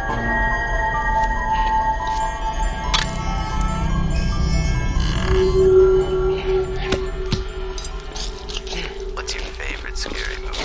What's your favorite scary movie?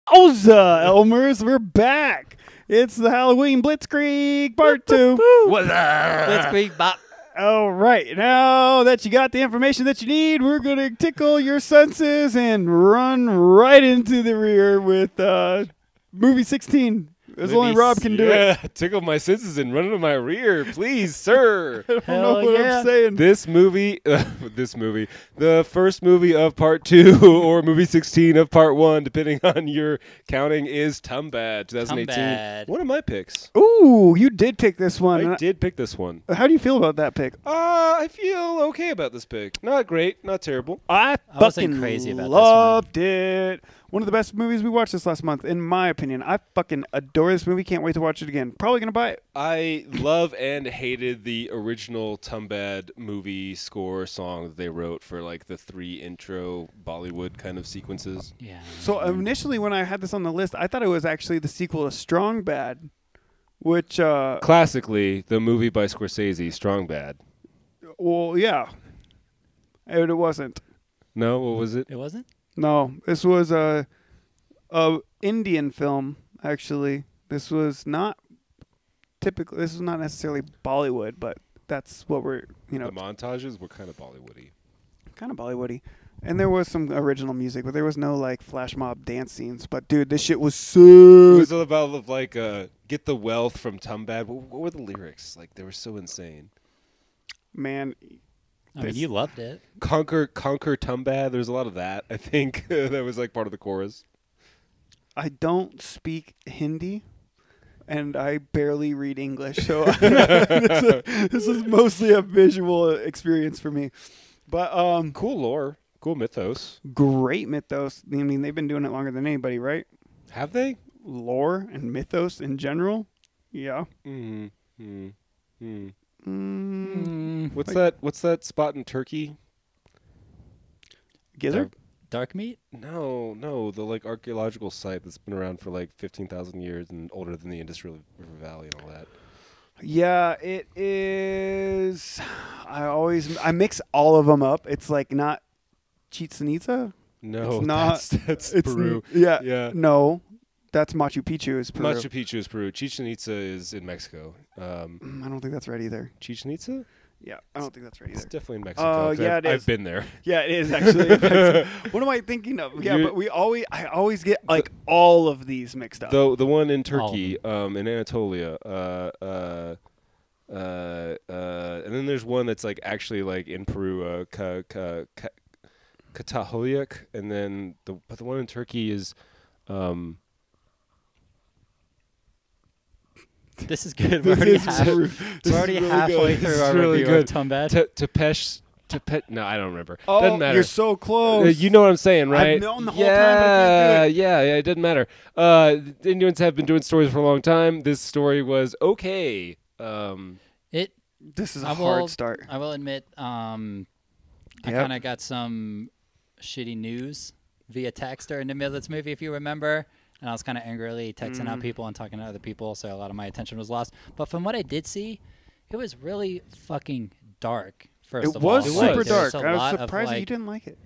Owza, Elmers, we're back. It's the Halloween Blitzkrieg Part 2. What's up? Blitzkrieg bop. All right, now that you got the information that you need, we're going to tickle your senses and run right into the rear with movie 16. As only Rob can do it. Yeah, tickle my senses and run into my rear, please, sir. I don't know what I'm saying. This movie, the first movie of Part 2 or movie 16 of Part 1, depending on your counting, is Tumbbad, 2018. Tumbbad. One of my picks. Ooh, you did pick this one. I did pick this one. How do you feel about that pick? I feel okay about this pick. Not great, not terrible. I wasn't fucking crazy about this loved it. One of the best movies we watched this last month, in my opinion. I fucking adore this movie. Can't wait to watch it again. Probably going to buy it. I love and hated the original Tumbbad movie score song that they wrote for like the 3 intro Bollywood kind of sequences. Yeah. So initially when I had this on the list, I thought it was actually the sequel to Strong Bad, which... Classically, the movie by Scorsese, Strong Bad. well, yeah. It wasn't. No, what was it? It wasn't? No, this was a Indian film, actually. This was not typically... This was not necessarily Bollywood, but that's what we're, The montages were kind of Bollywoody. kind of Bollywoody. And there was some original music, but there was no, like, flash mob dance scenes. But, dude, this shit was so... It was all about, like, get the wealth from Tumbbad. What were the lyrics? Like, they were so insane. Man... I mean, you loved it. Conquer Tumbbad. There's a lot of that, I think. That was, like, part of the chorus. I don't speak Hindi, and I barely read English, so this is mostly a visual experience for me. But Cool lore. Cool mythos. great mythos. I mean, they've been doing it longer than anybody, right? Have they? Lore and mythos in general? Yeah. What's that spot in Turkey? Gizzard? Dark meat? No, the like archaeological site that's been around for like 15,000 years and older than the Indus River Valley and all that. Yeah, it is. I mix all of them up. It's like not Chichen Itza. No, It's not. that's It's Peru. Yeah. No, that's Machu Picchu. Is Peru. Machu Picchu is Peru. Chichen Itza is in Mexico. I don't think that's right either. Chichen Itza? Yeah, I don't think that's right It's either. definitely in Mexico. yeah, it is. I've been there. Yeah, it is actually. What am I thinking of? Yeah, but I always get like all of these mixed up. The one in Turkey, in Anatolia, and then there's one that's like actually like in Peru, Katahoyak, and then the one in Turkey is, This is good. We're already halfway through our review of Tumbbad. Tepesh. No, I don't remember. Oh, Doesn't matter. you're so close. You know what I'm saying, right? I've known the whole time, but I can't do it. Yeah, it doesn't matter. The Indians have been doing stories for a long time. This story was okay. This is a hard start. I will admit, I kind of got some shitty news via text during the middle of this movie, if you remember. And I was kind of angrily texting out people and talking to other people, so a lot of my attention was lost. But from what I did see, it was really fucking dark. First of all, It was super dark. There's a I was lot of, surprised that like, you didn't like it.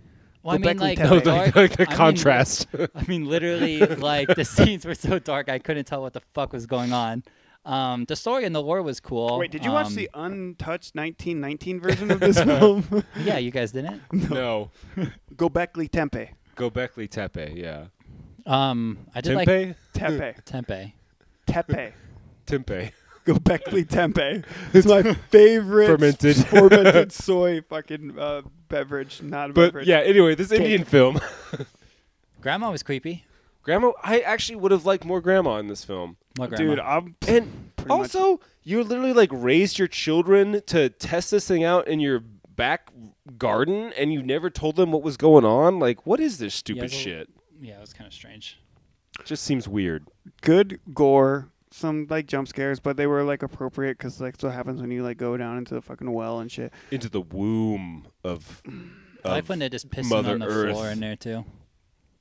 Well, I mean, like, No, dark, the contrast. I mean, literally, like, the scenes were so dark, I couldn't tell what the fuck was going on. The story and the lore was cool. Wait, did you watch the untouched 1919 version of this film? Yeah, you guys didn't? No. Gobekli Tepe. Gobekli Tepe, yeah. I did Tempe? Tempe. Tepe. Tempe. Gobekli Tepe. It's my favorite fermented soy fucking beverage. Not a beverage. But yeah, anyway, this Indian film. Grandma was creepy. Grandma, I actually would have liked more grandma in this film. What grandma? Dude, I'm And also, you literally like raised your children to test this thing out in your back garden, and you never told them what was going on. Like, what is this stupid shit? Yeah, it was kind of strange. It just seems weird. good gore, some like jump scares, but they were like appropriate because like that's what happens when you like go down into the fucking well and shit. Into the womb of I like when they're just pissing Mother on the Earth. floor in there too.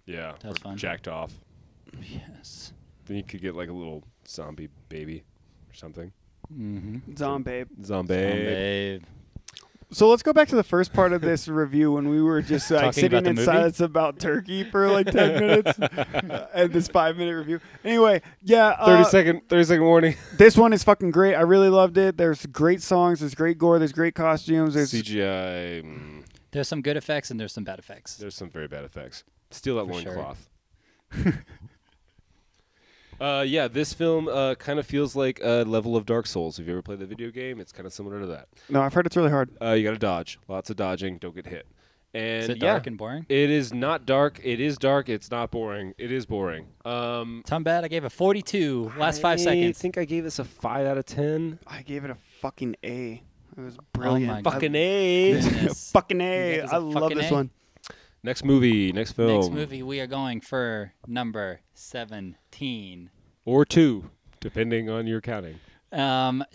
Yeah, That's or fun. jacked off. Yes. Then you could get like a little zombie baby or something. Mm-hmm. Zombie. Zombie. So let's go back to the first part of this review when we were just like Talking sitting about the in movie? silence about Turkey for like 10 minutes and this 5-minute review. Anyway, yeah. 30 second warning. This one is fucking great. I really loved it. There's great songs. There's great gore. There's great costumes. There's CGI. There's some good effects and there's some bad effects. There's some very bad effects. Steal that For sure. loincloth. Yeah, this film kind of feels like a level of Dark Souls. If you ever played the video game, it's kind of similar to that. No, I've heard it's really hard. You got to dodge. Lots of dodging. Don't get hit. And Is it yeah, dark and boring? it is not dark. It is dark. It's not boring. It is boring. Tumbbad, I gave a 42. Last 5 seconds. I think I gave this a 5 out of 10. I gave it a fucking A. It was brilliant. my God. Fucking A. Goodness. Fucking You A. gave us a I love fucking this A? one. Next movie. Next film. Next movie, we are going for number 17. Or 2, depending on your counting.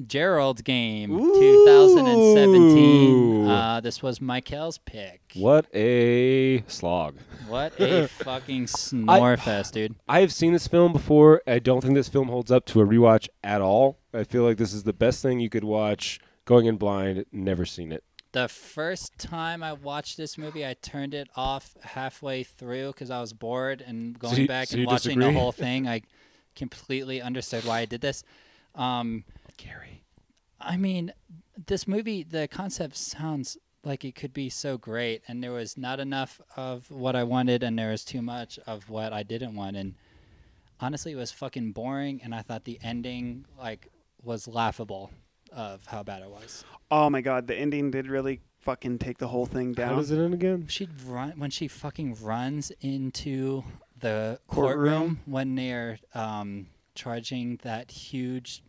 Gerald's Game, Ooh. 2017. This was Michael's pick. What a slog. What a fucking snorefest, dude. I have seen this film before. I don't think this film holds up to a rewatch at all. I feel like this is the best thing you could watch going in blind. Never seen it. The first time I watched this movie, I turned it off halfway through because I was bored, and going back and you watching disagree? the whole thing, I completely understood why I did this. Gary. I mean, this movie, the concept sounds like it could be so great, and there was not enough of what I wanted, and there was too much of what I didn't want. And honestly, it was fucking boring, and I thought the ending was laughable of how bad it was. Oh my god, the ending did really fucking take the whole thing down. How does it end again? She'd run when she fucking runs into the Courtroom? courtroom when they're charging that huge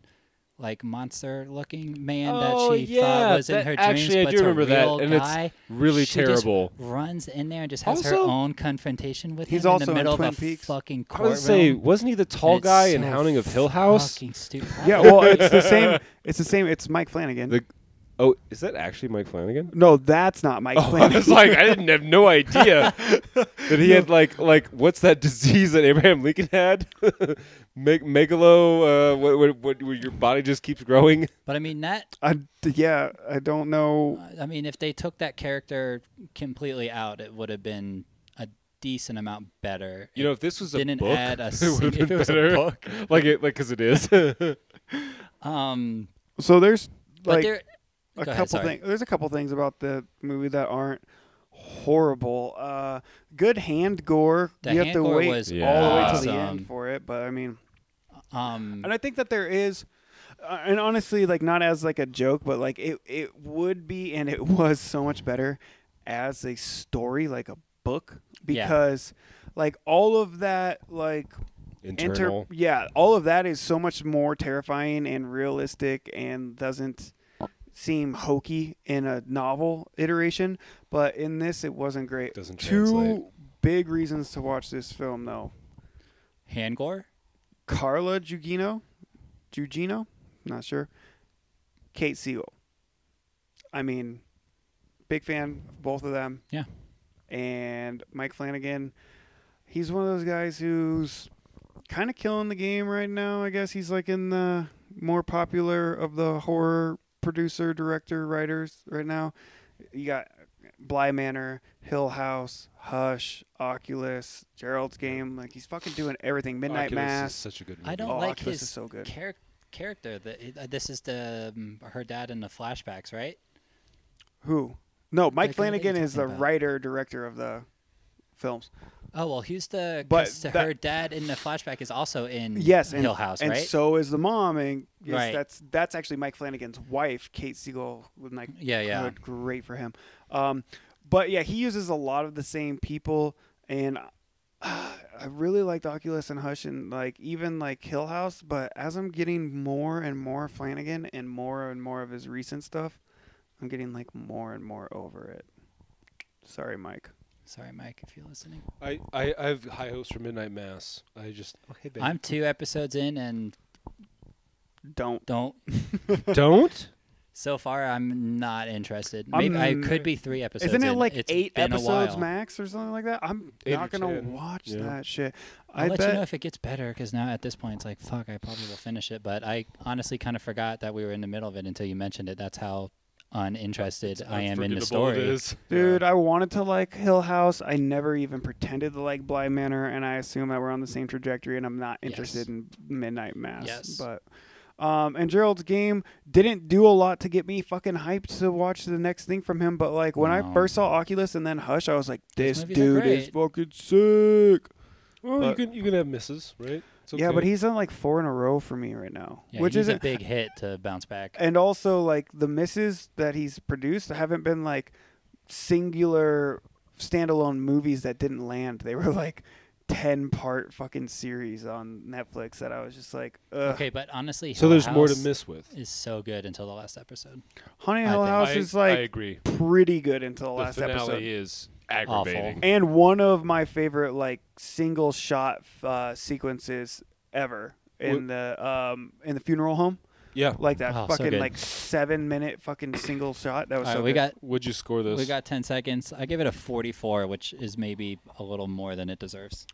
monster-looking man that she thought was in her dreams, actually, I but do it's a remember that, real and guy. it's really She just terrible. runs in there and just has her Also- own confrontation with He's him also in in the middle Twin of a Peaks. fucking I courtroom. was say, wasn't he the tall It's guy in so Hounding of Hill House? Fucking stupid. Yeah, well, it's the same. It's the same. It's Mike Flanagan. Oh, is that actually Mike Flanagan? No, that's not Mike Oh, Flanagan. I was like, I didn't have no idea that he had like what's that disease that Abraham Lincoln had? Megalo. What? Where your body just keeps growing. But I mean that. I don't know. I mean, if they took that character completely out, it would have been a decent amount better. You know, if this was a Didn't book, add a it would have if been it was a better. book. Because it is. So there's But there, a go ahead, couple sorry. things. There's a couple things about the movie that aren't horrible. Good hand gore. The you have hand to gore wait was all the way to the awesome. end for it, but I mean, Um, and I think that there is, and honestly, not as a joke, but it would be, and it was so much better as a story, like a book, because all of that Internal. all of that is so much more terrifying and realistic and doesn't seem hokey in a novel iteration, but in this it wasn't great. Doesn't Two translate. big reasons to watch this film though. hand gore. Carla Gugino, not sure. Kate Siegel. I mean, big fan of both of them. Yeah. And Mike Flanagan, he's one of those guys who's kind of killing the game right now. I guess he's in the more popular of the horror producer, director, writers right now. You got Bly Manor, Hill House, Hush, Oculus, Gerald's Game. He's fucking doing everything. Midnight Oculus Mass. is such a good movie. I don't Oh, like Oculus his is so good. character. This is the her dad in the flashbacks, right? Who? No, Mike The guy that you're Flanagan is the talking about. writer, director of the films. Oh well, who's the? But 'cause that- her dad in the flashback is also in Yes, and Hill House, and right? so is the mom, and yes, Right. that's actually Mike Flanagan's wife, Kate Siegel. Yeah. Good, great for him. But yeah, he uses a lot of the same people, and I really liked Oculus and Hush and even Hill House. But as I'm getting more and more Flanagan and more of his recent stuff, I'm getting more and more over it. Sorry, Mike. Sorry, Mike, if you're listening. I have high hopes for Midnight Mass. Hey, baby. I'm 2 episodes in and Don't. don't. Don't? So far, I'm not interested. Maybe I could be 3 episodes. Isn't it in. like It's 8 been a episodes while. max or something like that? I'm 8 not or gonna 10. watch Yeah. that shit. I'll let bet you know if it gets better, because now at this point it's like, fuck, I probably will finish it. But I honestly kind of forgot that we were in the middle of it until you mentioned it. That's how uninterested I am in the Unforgettable it story. is. Dude, I wanted to like Hill House. I never even pretended to like Bly Manor, and I assume that we're on the same trajectory, and I'm not interested in Midnight Mass. Yes. But, and Gerald's game didn't do a lot to get me fucking hyped to watch the next thing from him. But like when I No. first saw Oculus and then Hush, I was like, this movies are dude is great. fucking sick. Well, But- you can have misses, right? It's Yeah, okay. but he's on like 4 in a row for me right now, Yeah, which he's a isn't. big hit to bounce back. And also, like the misses that he's produced haven't been like singular standalone movies that didn't land. They were like 10-part fucking series on Netflix that I was just like, ugh. Okay, but honestly, So Hill there's more to House miss with. is so good until the last episode. Honey I Hill think- House is like agree. pretty good until the The last finale episode. is aggravating. And one of my favorite like single shot sequences ever in the funeral home. Yeah. Like that Oh, so fucking good. like 7-minute fucking single shot. That was All so right, we good. got Would you score this? we got 10 seconds. I give it a 44, which is maybe a little more than it deserves.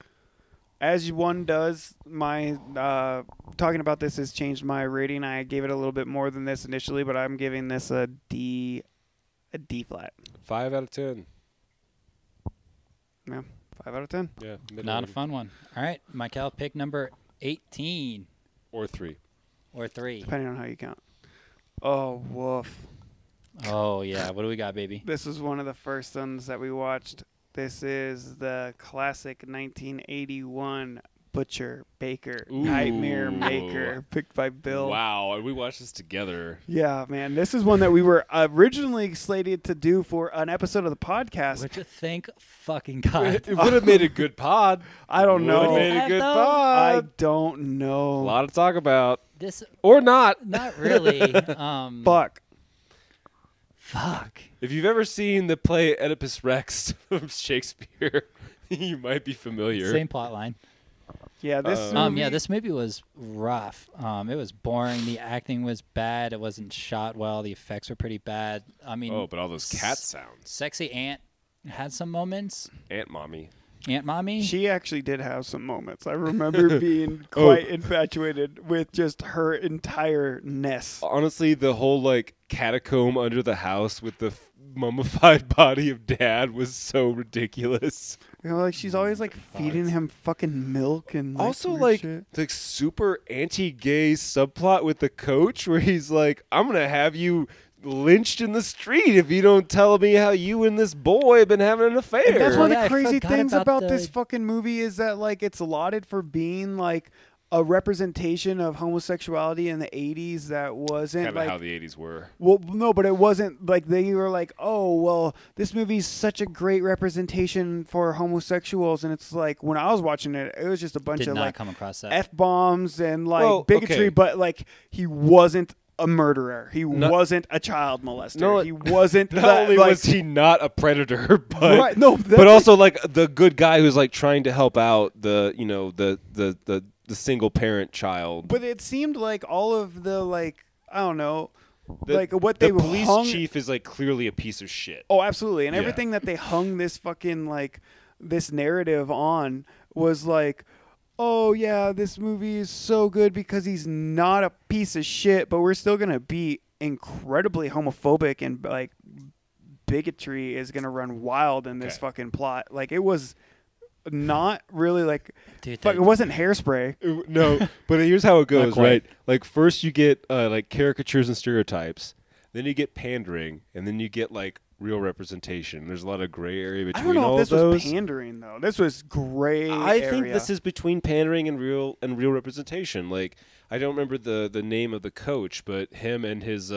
As one does, my talking about this has changed my rating. I gave it a little bit more than this initially, but I'm giving this a D flat. 5 out of 10. Yeah, 5 out of 10. Yeah. Not a fun one. All right, Michael, pick number 18 Or 3. or 3. Depending on how you count. Oh, woof. Oh, yeah. What do we got, baby? This was one of the first ones that we watched. This is the classic 1981 Butcher Baker Ooh. Nightmare Maker, picked by Bill. Wow. And we watched this together. Yeah, man. This is one that we were originally slated to do for an episode of the podcast. What you think? Fucking God. It would have made a good pod. I don't Would have know. made a Have good though? I pod. don't know. A lot to talk about. This, Or not. not really. Fuck. Fuck. If you've ever seen the play Oedipus Rex from Shakespeare, you might be familiar. Same plot line. Yeah, this. Yeah, movie- this movie was rough. It was boring. The acting was bad. It wasn't shot well. The effects were pretty bad. I mean, Oh, but all those cat sounds. Sexy Aunt had some moments. Aunt Mommy. Aunt Mommy. She actually did have some moments. I remember being quite infatuated with just her entire-ness. Honestly, the whole like catacomb under the house with the mummified body of Dad was so ridiculous. You know, like she's always like feeding him fucking milk and like, Also, weird like shit. the super anti-gay subplot with the coach, where he's like, "I'm gonna have you lynched in the street if you don't tell me how you and this boy have been having an affair." And that's one Yeah, of I the crazy forgot things about about this the- fucking movie is that like it's lauded for being like a representation of homosexuality in the 80s that wasn't kind of like how the '80s were. well no but it wasn't like they were like, oh well, this movie's such a great representation for homosexuals, and it's like when I was watching it was just a bunch did of not like come across that. F-bombs and like Well, bigotry, okay. but like he wasn't a murderer. He No- wasn't a child molester. No, he wasn't Not that, only like, was he not a predator, but right, no, but also like the good guy who's like trying to help out the the single parent child. but it seemed like all of the like I don't know, The- like what they the police hung. chief is like clearly a piece of shit. Oh, absolutely, and Yeah. everything that they hung this fucking like this narrative on was like, oh yeah, this movie is so good because he's not a piece of shit, but we're still gonna be incredibly homophobic and like bigotry is gonna run wild in this Okay. fucking plot. Like it was not really like Dude, fuck, the- it wasn't Hairspray. No, but here's how it goes, quite. right? Like first you get like caricatures and stereotypes, then you get pandering, and then you get like real representation. There's a lot of gray area I between don't know all if this of those. was pandering though. This was gray. I think area. this is between pandering and real representation. Like I don't remember the name of the coach, but him and his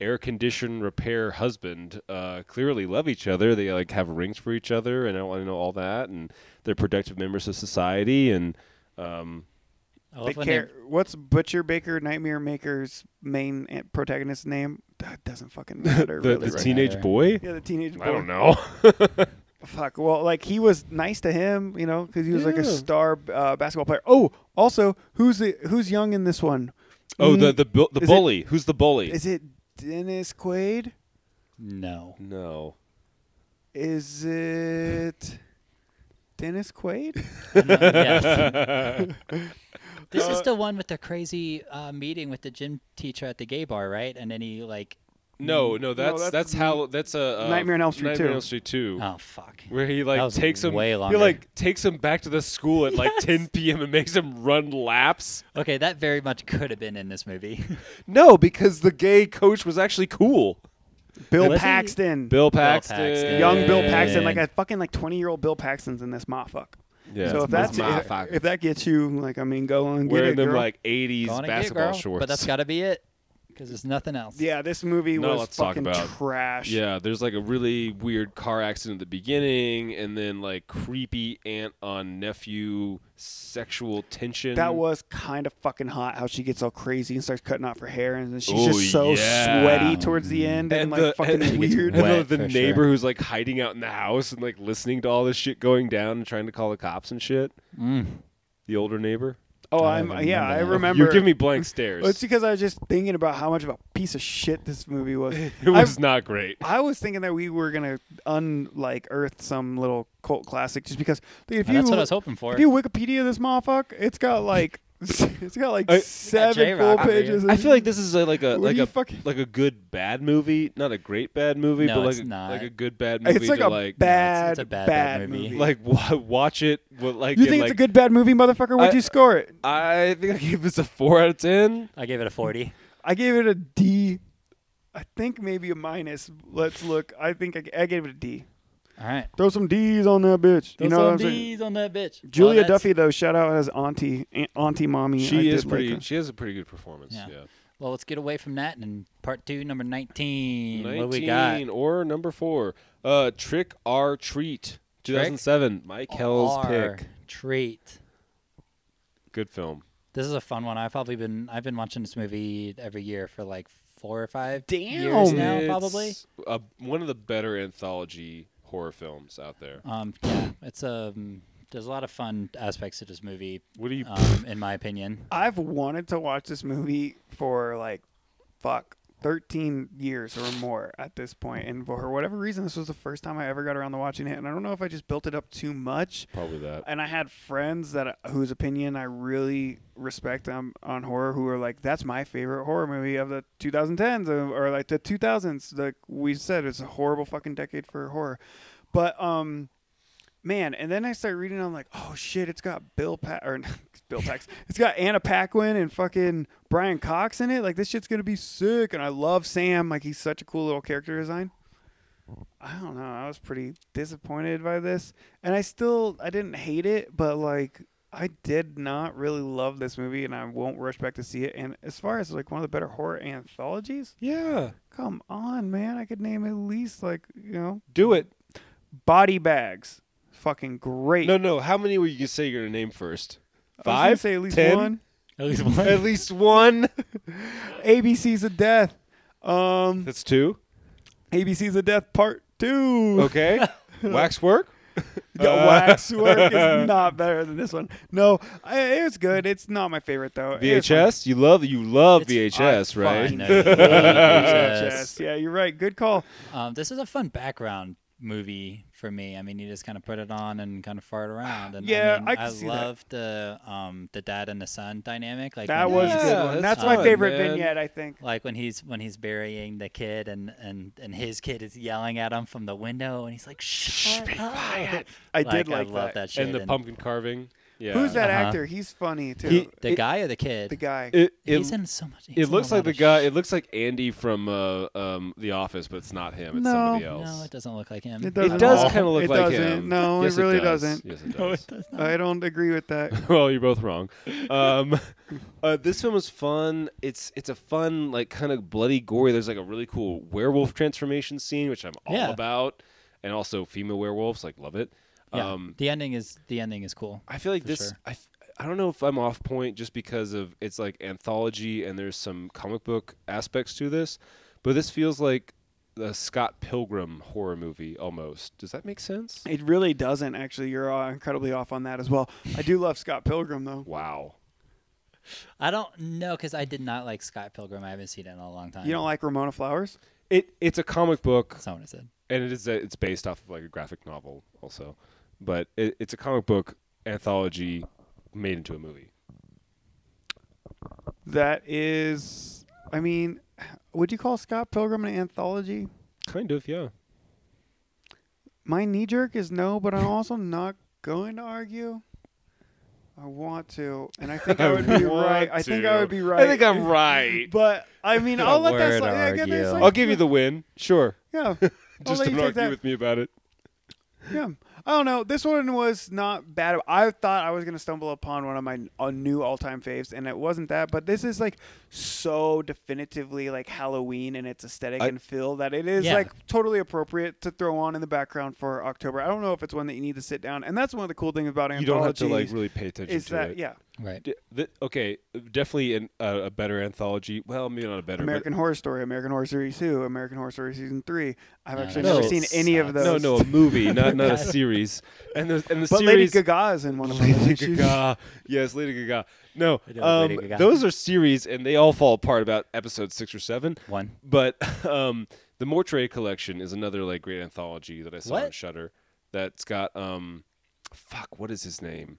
air condition repair husband clearly love each other. They like have rings for each other, and I want to know all that, and they're productive members of society, and I They love when care. What's Butcher Baker Nightmare Maker's main protagonist name? That doesn't fucking matter. the really, right? teenage matter. boy. Yeah, the teenage boy. I don't know. Fuck. Well, like he was nice to him, you know, because he was like a Yeah. star basketball player. Oh, also, who's young in this one? Oh, Mm, the Is it- bully. Who's the bully? Is it Dennis Quaid? No. No. Is it Dennis Quaid? Yes. This is the one with the crazy meeting with the gym teacher at the gay bar, right? And then he like. No, that's that's a Nightmare on Elm Street Nightmare 2. on Elm Street 2. Oh fuck. Where he That like was takes him way longer. He like takes him back to the school at like 10 p.m. and makes him run laps. Okay, that very much could have been in this movie. No, because the gay coach was actually cool. Bill Was he? Paxton. Bill Paxton. Paxton. Young Bill Paxton. Like a fucking 20-year-old Bill Paxton's in this motherfucker. Yeah. So if that's motherfucker. if that gets you, like, I mean, go on, get Wearing it, them girl. like 80s Going to get basketball girl, shorts. but that's got to be it because there's nothing else. Yeah, this movie No, was let's talk fucking about- trash. Yeah, there's like a really weird car accident at the beginning, and then like creepy aunt on nephew sexual tension. That was kind of fucking hot. How she gets all crazy and starts cutting off her hair, and then she's Oh, just so yeah. sweaty towards the end, and like fucking and- weird. And Wet, the for neighbor sure. who's like hiding out in the house and like listening to all this shit going down and trying to call the cops and shit. The older neighbor. Oh, I I remember that. remember. You're giving me blank stares. Well, it's because I was just thinking about how much of a piece of shit this movie was. It was not great. I was thinking that we were gonna unearth some little cult classic, just because if And you that's what I was hoping for. if you Wikipedia this motherfucker, it's got like 7 J-Rock full over pages. here. I feel like this is like a What are you good bad movie, not a great bad movie, No, but it's like not. like a good bad movie. It's like to a like bad, it's a bad movie. movie. like watch it. With, like You in, think like, it's a good bad movie, motherfucker? What'd I- you score it? I think I gave this a 4 out of 10. I gave it a 40. I gave it a D. I think maybe a minus. Let's look. I think I gave it a D. All right. Throw some D's on that bitch. You know what I'm saying? D's on that bitch. Julia Well, that's- Duffy though, shout out as auntie mommy. I She did is like pretty. her. She has a pretty good performance. Yeah. Yeah. Well, let's get away from that and part 2, number 19. 19 What we got? or number 4. Trickr Treat, 2007. Mike Hell's pick. Treat. Good film. This is a fun one. I've been watching this movie every year for like 4 or 5 Damn. years now, It's probably. one of the better anthology horror films out there. Yeah, it's there's a lot of fun aspects to this movie, What do you? in my opinion. I've wanted to watch this movie for like 13 years or more at this point, and for whatever reason, this was the first time I ever got around to watching it. And I don't know if I just built it up too much. Probably that. And I had friends that whose opinion I really respect on horror, who are like, "That's my favorite horror movie of the 2010s or like the 2000s." Like we said, it's a horrible fucking decade for horror. But man, and then I start reading, I'm like, "Oh shit, it's got Bill Pax. It's got Anna Paquin and fucking Brian Cox in it. Like this shit's gonna be sick." And I love Sam. Like he's such a cool little character design. I don't know. I was pretty disappointed by this, and I didn't hate it, but like I did not really love this movie, and I won't rush back to see it. And as far as like one of the better horror anthologies, Yeah. come on, man, I could name at least like Do it. Body Bags, fucking great. No. How many were you gonna say you're gonna name first? I was gonna 5? say at least 10? one. At least one. At least one. ABC's of Death. That's 2. ABC's of Death Part 2. Okay. Waxwork. The Waxwork is not better than this one. No, it was good. It's not my favorite though. It was fun. VHS. You love It's VHS, right? fine. I know you love VHS. VHS. Yeah, you're right. Good call. This is a fun background movie for me. I mean, you just kind of put it on and kind of fart around. And Yeah, I, mean, I can see that. love the dad and the son dynamic. Like That when was a he's- good one. that's That's my fun, favorite man. vignette, I think. Like when he's burying the kid and his kid is yelling at him from the window and he's like, "Shh, be quiet." I did like I love that shit. And the pumpkin carving. Yeah. Who's that Uh-huh. actor? He's funny too. The guy or the kid? the guy. He's in so much. he's It in looks a like lot the of guy. sh- It looks like Andy from The Office, but it's not him. It's No. somebody else. No, it doesn't look like him. It doesn't. does at all. kinda look it like doesn't. him. No, Yes, it really does. doesn't. Yes, it No, does. it does not. I don't agree with that. Well, you're both wrong. This film was fun. It's a fun, like, kind of bloody, gory. There's like a really cool werewolf transformation scene, which I'm all Yeah. about, and also female werewolves. Like, love it. Yeah, the ending is cool. I feel like for this. sure. I don't know if I'm off point just because of it's like anthology and there's some comic book aspects to this, but this feels like a Scott Pilgrim horror movie almost. Does that make sense? It really doesn't, actually. You're incredibly off on that as well. I do love Scott Pilgrim, though. Wow. I don't know because I did not like Scott Pilgrim. I haven't seen it in a long time. You don't like Ramona Flowers? It's a comic book, Someone said. and it's based off of like a graphic novel also, but it's a comic book anthology made into a movie. That is, I mean, would you call Scott Pilgrim an anthology? Kind of, yeah. My knee jerk is no, but I'm also not going to argue. I want to, and I think I would be right. I think I would be right. I think I'm right. But I mean, I'll let that word slide. Yeah, I get this, argue. like, I'll give you the win. Sure. Yeah. I'll Just let you don't take argue that. with me about it. Yeah. I don't know. This one was not bad. I thought I was going to stumble upon one of my new all-time faves, and it wasn't that. But this is like so definitively like Halloween in its aesthetic and feel that it is like totally appropriate to throw on in the background for October. I don't know if it's one that you need to sit down. And that's one of the cool things about You anthologies. don't have to like really pay attention is to that, it. yeah. Right. Okay, definitely a better anthology. Well, maybe not a better. American Horror Story, American Horror Story 2, American Horror Story Season 3. I've actually that never sucks. seen any of those. No, a movie, not a series. And the But series. Lady Gaga is in one of them. Lady Gaga. Yes, Lady Gaga. No, I know Lady Gaga. those are series, and they all fall apart about episode 6 or 7. One. But the Mortuary Collection is another like great anthology that I saw on Shudder. That's got fuck, what is his name?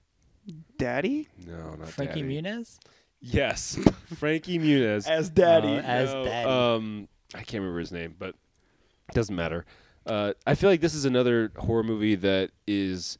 Daddy? No, not Frankie Daddy. Muniz? Yes, Frankie Muniz. As Daddy. As Daddy. I can't remember his name, but it doesn't matter. I feel like this is another horror movie that is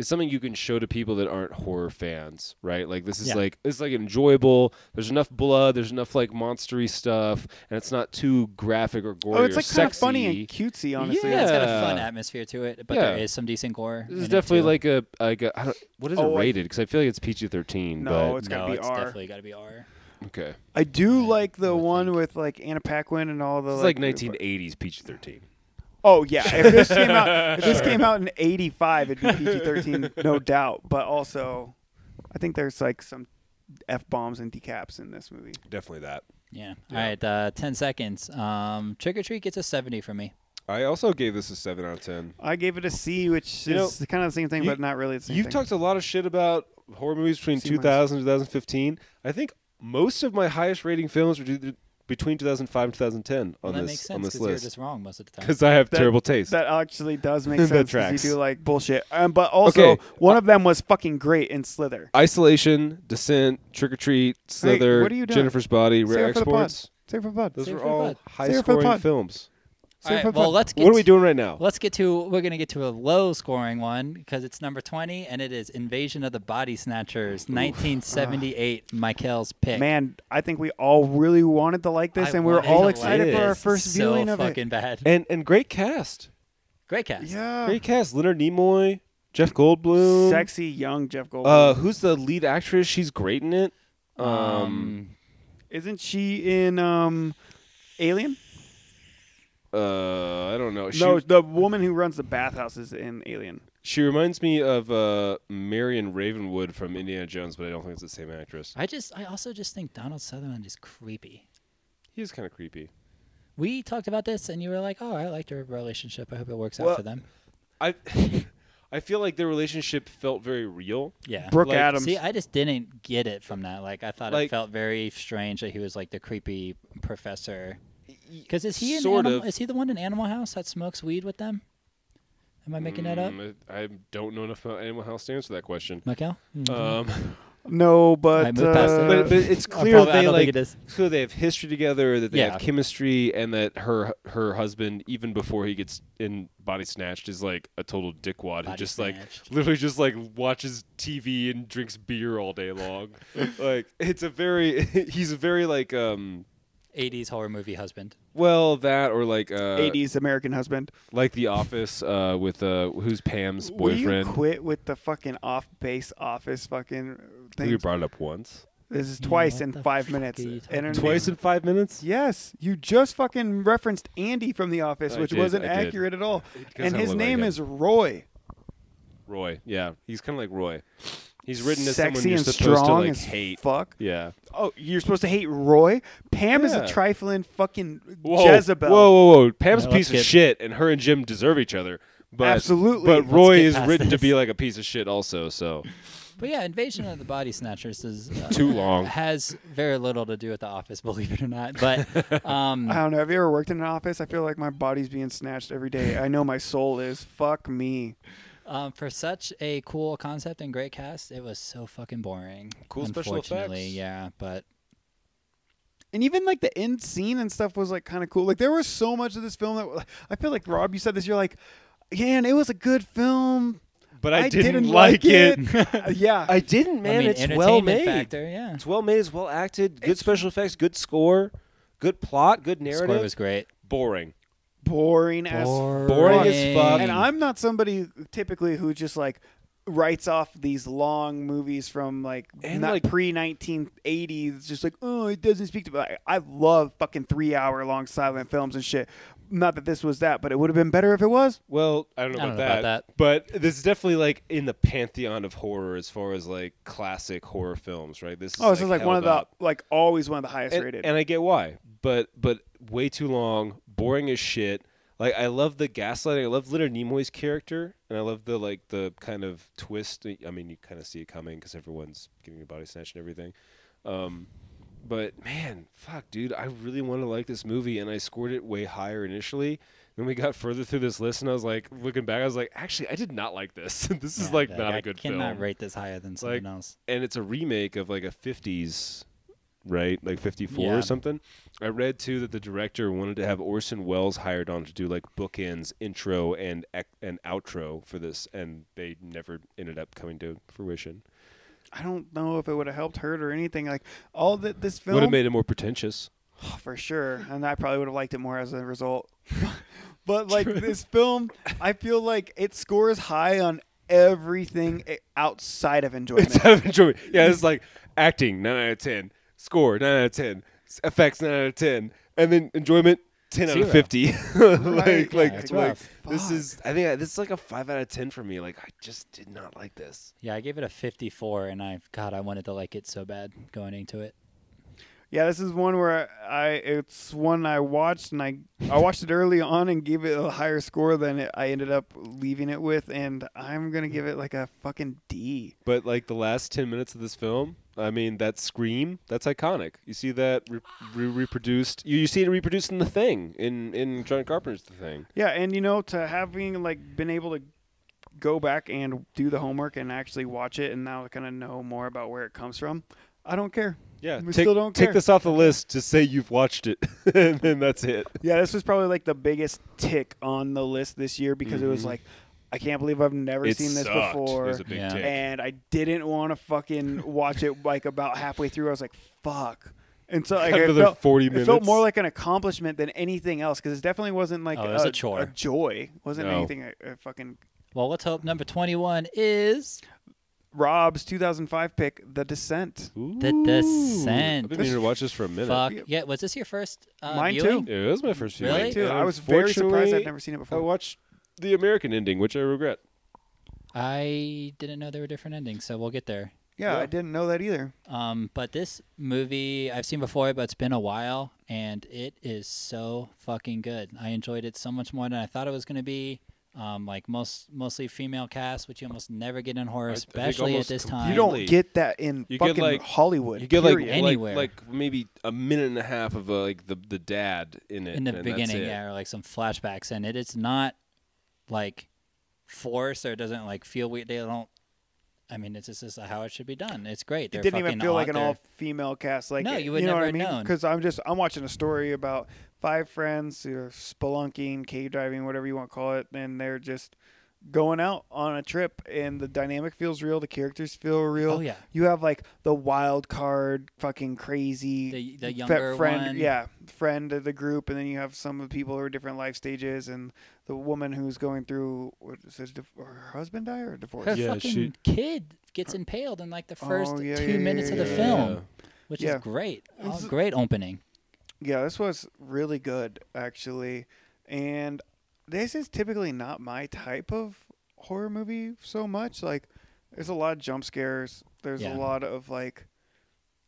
something you can show to people that aren't horror fans, right? Like this is like enjoyable. There's enough blood. There's enough like monstery stuff, and it's not too graphic or gory. Oh, it's or like kind of sexy. funny and cutesy, honestly. Yeah, it's got a Yeah. fun atmosphere to it, but Yeah. there is some decent gore. This in is it, definitely too. like a I don't, what is it Oh, rated? Because I feel like it's PG-13. No, but it's gotta be it's R. definitely got to be R. okay. I do like the I would one think. with like Anna Paquin and all the. It's like 1980s PG-13. Oh yeah, if this came out in '85, it'd be PG-13, no doubt. But also, I think there's like some F-bombs and decaps in this movie. Definitely that. Yeah. All right, 10 seconds. Trick or Treat gets a 70 from me. I also gave this a 7 out of 10. I gave it a C, which is kind of the same thing, but not really the same You've thing. talked a lot of shit about horror movies between C- 2000 and 2015. I think most of my highest rating films were between 2005 and 2010 Well, on that this makes on sense this because you're list. just wrong most of the time. Because I have terrible taste. That actually does make That sense. 'Cause tracks. You do like bullshit, but also Okay. one of them was fucking great in Slither. Isolation, Descent, Trick or Treat, Slither, what are you doing? Jennifer's Body, Save Rare it for the pod. Exports. Save it for the pod. Those Save it were for the all pod. Save it for the high-scoring pod. films. All right, for the well, pod. let's get What are we doing right now? We're going to get to a low-scoring one because it's number 20, and it is Invasion of the Bodysnatchers, 1978, Michael's pick. Man, I think we all really wanted to like this, I and we were wanted all to excited like for our this first so viewing of it. fucking bad. And great cast. Great cast. Yeah. Great cast. Leonard Nimoy, Jeff Goldblum. Sexy young Jeff Goldblum. Who's the lead actress? She's great in it. Isn't she in Alien? I don't know. No, the woman who runs the bathhouse is in Alien. She reminds me of Marion Ravenwood from Indiana Jones, but I don't think it's the same actress. I also just think Donald Sutherland is creepy. He is kind of creepy. We talked about this, and you were like, "Oh, I liked her relationship. I hope it works Well, out for them." I feel like their relationship felt very real. Yeah. Brooke Like, Adams. See, I just didn't get it from that. Like, I thought Like- it felt very strange that he was like the creepy professor. Because is he Sort of. Is he the one in Animal House that smokes weed with them? Am I making that up, I don't know enough about Animal House to answer that question. Michael? No, but I moved past it. But it's clear probably- I they don't think like it is. clear they have history together, that they Yeah. have chemistry, and that her husband, even before he gets in Body Snatched, is like a total dickwad who Body just snatched. like literally just like watches TV and drinks beer all day long. Like he's a very like 80s horror movie husband. well that or like 80s American husband. like The Office with who's Pam's Will boyfriend. you quit with the fucking off-base office fucking We thing? brought it up once. This is Yeah, twice what in the 5 fuck minutes. are you talking Internet- about? Twice in 5 minutes. Yes, you just fucking referenced Andy from The Office, I which did, wasn't I did. accurate at all. Because And I his look like name him. is Roy. Roy. Yeah, he's kind of like Roy. He's written as Sexy someone you're and supposed to strong like as hate. fuck. Yeah. Oh, you're supposed to hate Roy? Pam is Yeah. a trifling fucking Whoa, Jezebel. Whoa. Pam's No, a piece let's of get- shit, and her and Jim deserve each other. But Absolutely. But Let's Roy get is past written to this. be like a piece of shit also. So But yeah, Invasion of the Body Snatchers is Too long. Has very little to do with The Office, believe it or not. But I don't know. Have you ever worked in an office? I feel like my body's being snatched every day. I know my soul is. Fuck me. For such a cool concept and great cast, it was so fucking boring. Cool special unfortunately. effects. Yeah, but And even like the end scene and stuff was like kind of cool. Like there was so much of this film that I feel like, Rob, you said this. You're like, yeah, and it was a good film. But I didn't like it. Yeah. I didn't, man. I mean, It's well entertainment made. factor, yeah. It's well made. It's well acted. Good special effects. Good score. Good plot. Good narrative. Score was great. Boring. Boring as Boring as fuck. And I'm not somebody typically who just like writes off these long movies from like And, not like- pre-1980s. It's just like, oh, it doesn't speak to me. I love fucking 3-hour long silent films and shit. Not that this was that, but it would have been better if it was. Well, I don't know about that. But this is definitely like in the pantheon of horror as far as like classic horror films, right? This is Oh, this is like one of held the up. like always one of the highest and, rated. and I get why, but way too long, boring as shit. Like I love the gaslighting. I love Leonard Nimoy's character, and I love the kind of twist. I mean, you kind of see it coming because everyone's getting a body snatch and everything. But man, fuck, dude, I really want to like this movie, and I scored it way higher initially. Then we got further through this list, and I was like, looking back, I was like, actually, I did not like this. This is like not a good I cannot film. rate this higher than something else. And it's a remake of like a 50s, right? Like 54 Yeah. or something. I read too that the director wanted to have Orson Welles hired on to do like bookends, intro, and outro for this, and they never ended up coming to fruition. I don't know if it would have helped hurt or anything. Like all that this film Would have made it more pretentious. for sure, and I probably would have liked it more as a result. But like this film, I feel like it scores high on everything outside of enjoyment. It's out of enjoyment. Yeah, it's like acting 9 out of 10, score 9 out of 10, effects 9 out of 10, and then enjoyment 10 out of 0. 50. Right, like it's like rough. this Fuck. is. I think this is like a 5 out of 10 for me. Like I just did not like this. Yeah, I gave it a 54, and I wanted to like it so bad going into it. Yeah, this is one where it's one I watched, and I watched it early on and gave it a higher score than I ended up leaving it with, and I'm gonna give it like a fucking D. But like the last 10 minutes of this film, I mean, that scream, that's iconic. You see that reproduced. You see it reproduced in The Thing, in John Carpenter's The Thing. Yeah, and to having like been able to go back and do the homework and actually watch it, and now kind of know more about where it comes from, I don't care. Yeah, We still don't take care. this off the list. Just say you've watched it, and then that's it. Yeah, this was probably like the biggest tick on the list this year because it was like, I can't believe I've never It seen this sucked. before. It was a big Yeah. tick. And I didn't want to fucking watch it like about halfway through. I was like, fuck. And so like, Another 40 it felt minutes. more like an accomplishment than anything else because it definitely wasn't like Oh, it was a chore. a joy. It wasn't No. anything a fucking Well, let's hope number 21 is Rob's 2005 pick, The Descent. The Descent. I've been meaning to watch this for a minute. Fuck. Yeah, was this your first Mine viewing? too. It was my first viewing. Really? Mine too. And I was very surprised I'd unfortunately, never seen it I before. watched the American ending, which I regret. I didn't know there were different endings, so we'll get there. Yeah, Yeah. I didn't know that either. But this movie I've seen before, but it's been a while, and it is so fucking good. I enjoyed it so much more than I thought it was going to be. Like mostly female cast, which you almost never get in horror, I think especially at almost this You time. don't Really? get that in You get, fucking like- Hollywood. You get period. Anywhere. like maybe a minute and a half of like the dad in it in the and that's beginning, it. yeah, or like some flashbacks, and it's not like forced or it doesn't like feel weird. They don't. I mean, it's just how it should be done. It's great. It They're didn't even fucking feel like an they're- all-female cast. Like No, you would know never what I mean? have known. Because I'm watching a story about 5 friends who are spelunking, cave diving, whatever you want to call it, and they're just going out on a trip, and the dynamic feels real. The characters feel real. Oh yeah, You have like the wild card, fucking crazy the younger friend, one. yeah, friend of the group, and then you have some of the people who are different life stages, and the woman who's going through her husband die or divorce. Her Yeah, fucking kid gets impaled in like the first yeah, 2 yeah, minutes of the yeah, film, which Yeah. is great. It's- Great opening. Yeah, this was really good actually, and this is typically not my type of horror movie so much. Like, there's a lot of jump scares. There's Yeah. a lot of like,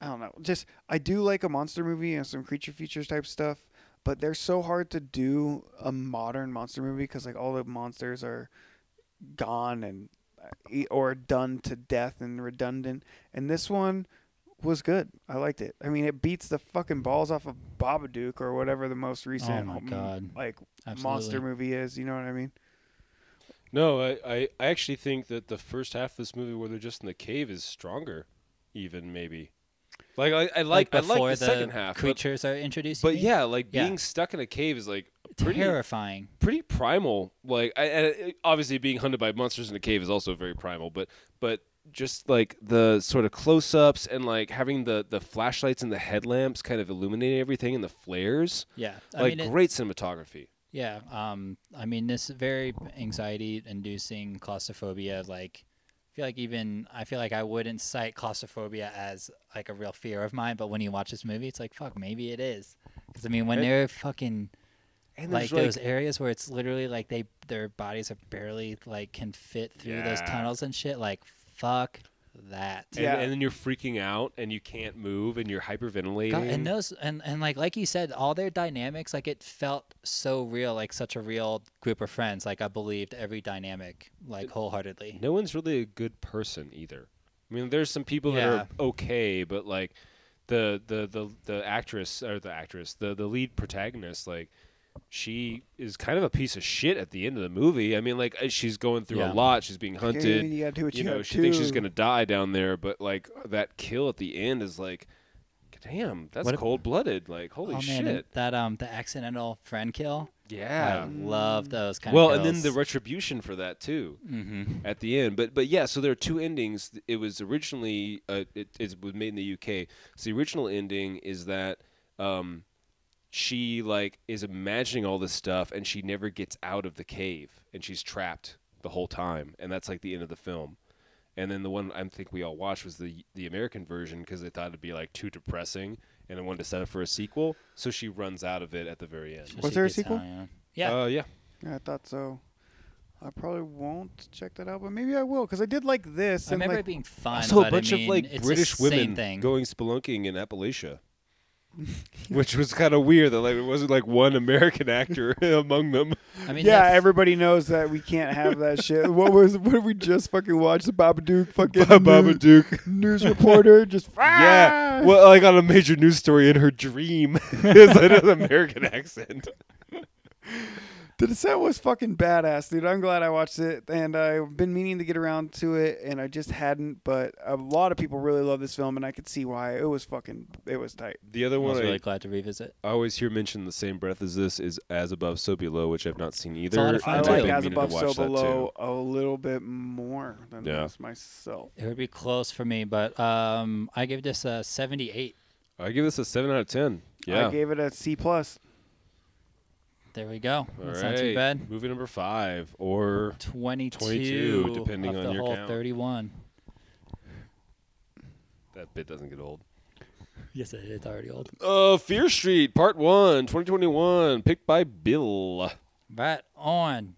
I don't know. Just I do like a monster movie and some creature features type stuff, but they're so hard to do a modern monster movie because like all the monsters are gone, and or done to death and redundant. And this one was good. I liked it. I mean, it beats the fucking balls off of Babadook or whatever the most recent Oh my God. like Absolutely. monster movie is. You know what I mean? No, I actually think that the first half of this movie where they're just in the cave is stronger, even maybe. Like I like before the second half, creatures are introduced. but you mean? yeah, being stuck in a cave is like Terrifying. pretty primal. Like obviously being hunted by monsters in a cave is also very primal, but just like the sort of close-ups and like having the flashlights and the headlamps kind of illuminating everything and the flares. Yeah, Great cinematography. Yeah, I mean, this very anxiety-inducing claustrophobia. Like, I feel like I wouldn't cite claustrophobia as like a real fear of mine, but when you watch this movie, it's like, fuck, maybe it is. Because I mean, when they're fucking And like those areas where it's literally like their bodies are barely like can fit through those tunnels and shit. Like, fuck that. And then you're freaking out and you can't move and you're hyperventilating. God, and those and like you said, all their dynamics, like it felt so real, like such a real group of friends. Like I believed every dynamic like wholeheartedly. No one's really a good person either. I mean, there's some people that are okay, but like the actress or the lead protagonist, like she is kind of a piece of shit at the end of the movie. I mean, like she's going through a lot. She's being hunted. You gotta do what you gotta she do. thinks she's gonna die down there, but like that kill at the end is like, damn, that's cold-blooded. Like, holy shit. That the accidental friend kill. Yeah, I love those kind of Well, kills. and then the retribution for that too at the end. But yeah, so there are two endings. It was originally it was made in the UK. So the original ending is that she like is imagining all this stuff and she never gets out of the cave and she's trapped the whole time, and that's like the end of the film. And then the one I think we all watched was the American version because they thought it'd be like too depressing and they wanted to set up for a sequel. So she runs out of it at the very end. Was there a sequel? Yeah. Yeah. Yeah, I thought so. I probably won't check that out, but maybe I will because I did like this. I and remember like, it being fun. Also, but a bunch I of mean, like it's British the same women thing. going spelunking in Appalachia, which was kind of weird. That like it wasn't like one American actor among them. I mean, yeah, everybody knows that we can't have that shit. What did we just fucking watch? The Babadook fucking Babadook news reporter just yeah. Well, like on a major news story in her dream is an American accent. The set was fucking badass, dude. I'm glad I watched it, and I've been meaning to get around to it, and I just hadn't. But a lot of people really love this film, and I could see why. It was tight. The other I one was really glad to revisit. I always hear mentioned in the same breath as this is As Above, So Below, which I've not seen either. a lot of fun, I too. like I've been As meaning to Above, So watch that, Below too. a little bit more than this myself. It would be close for me, but I give this a 78. I give this a 7 out of 10. Yeah. I gave it a C+. There we go. All That's right. not too bad. Movie number 5 or 22, depending of on the your whole count. 31. That bit doesn't get old. Yes, it's already old. Fear Street, Part 1, 2021, picked by Bill. Right on.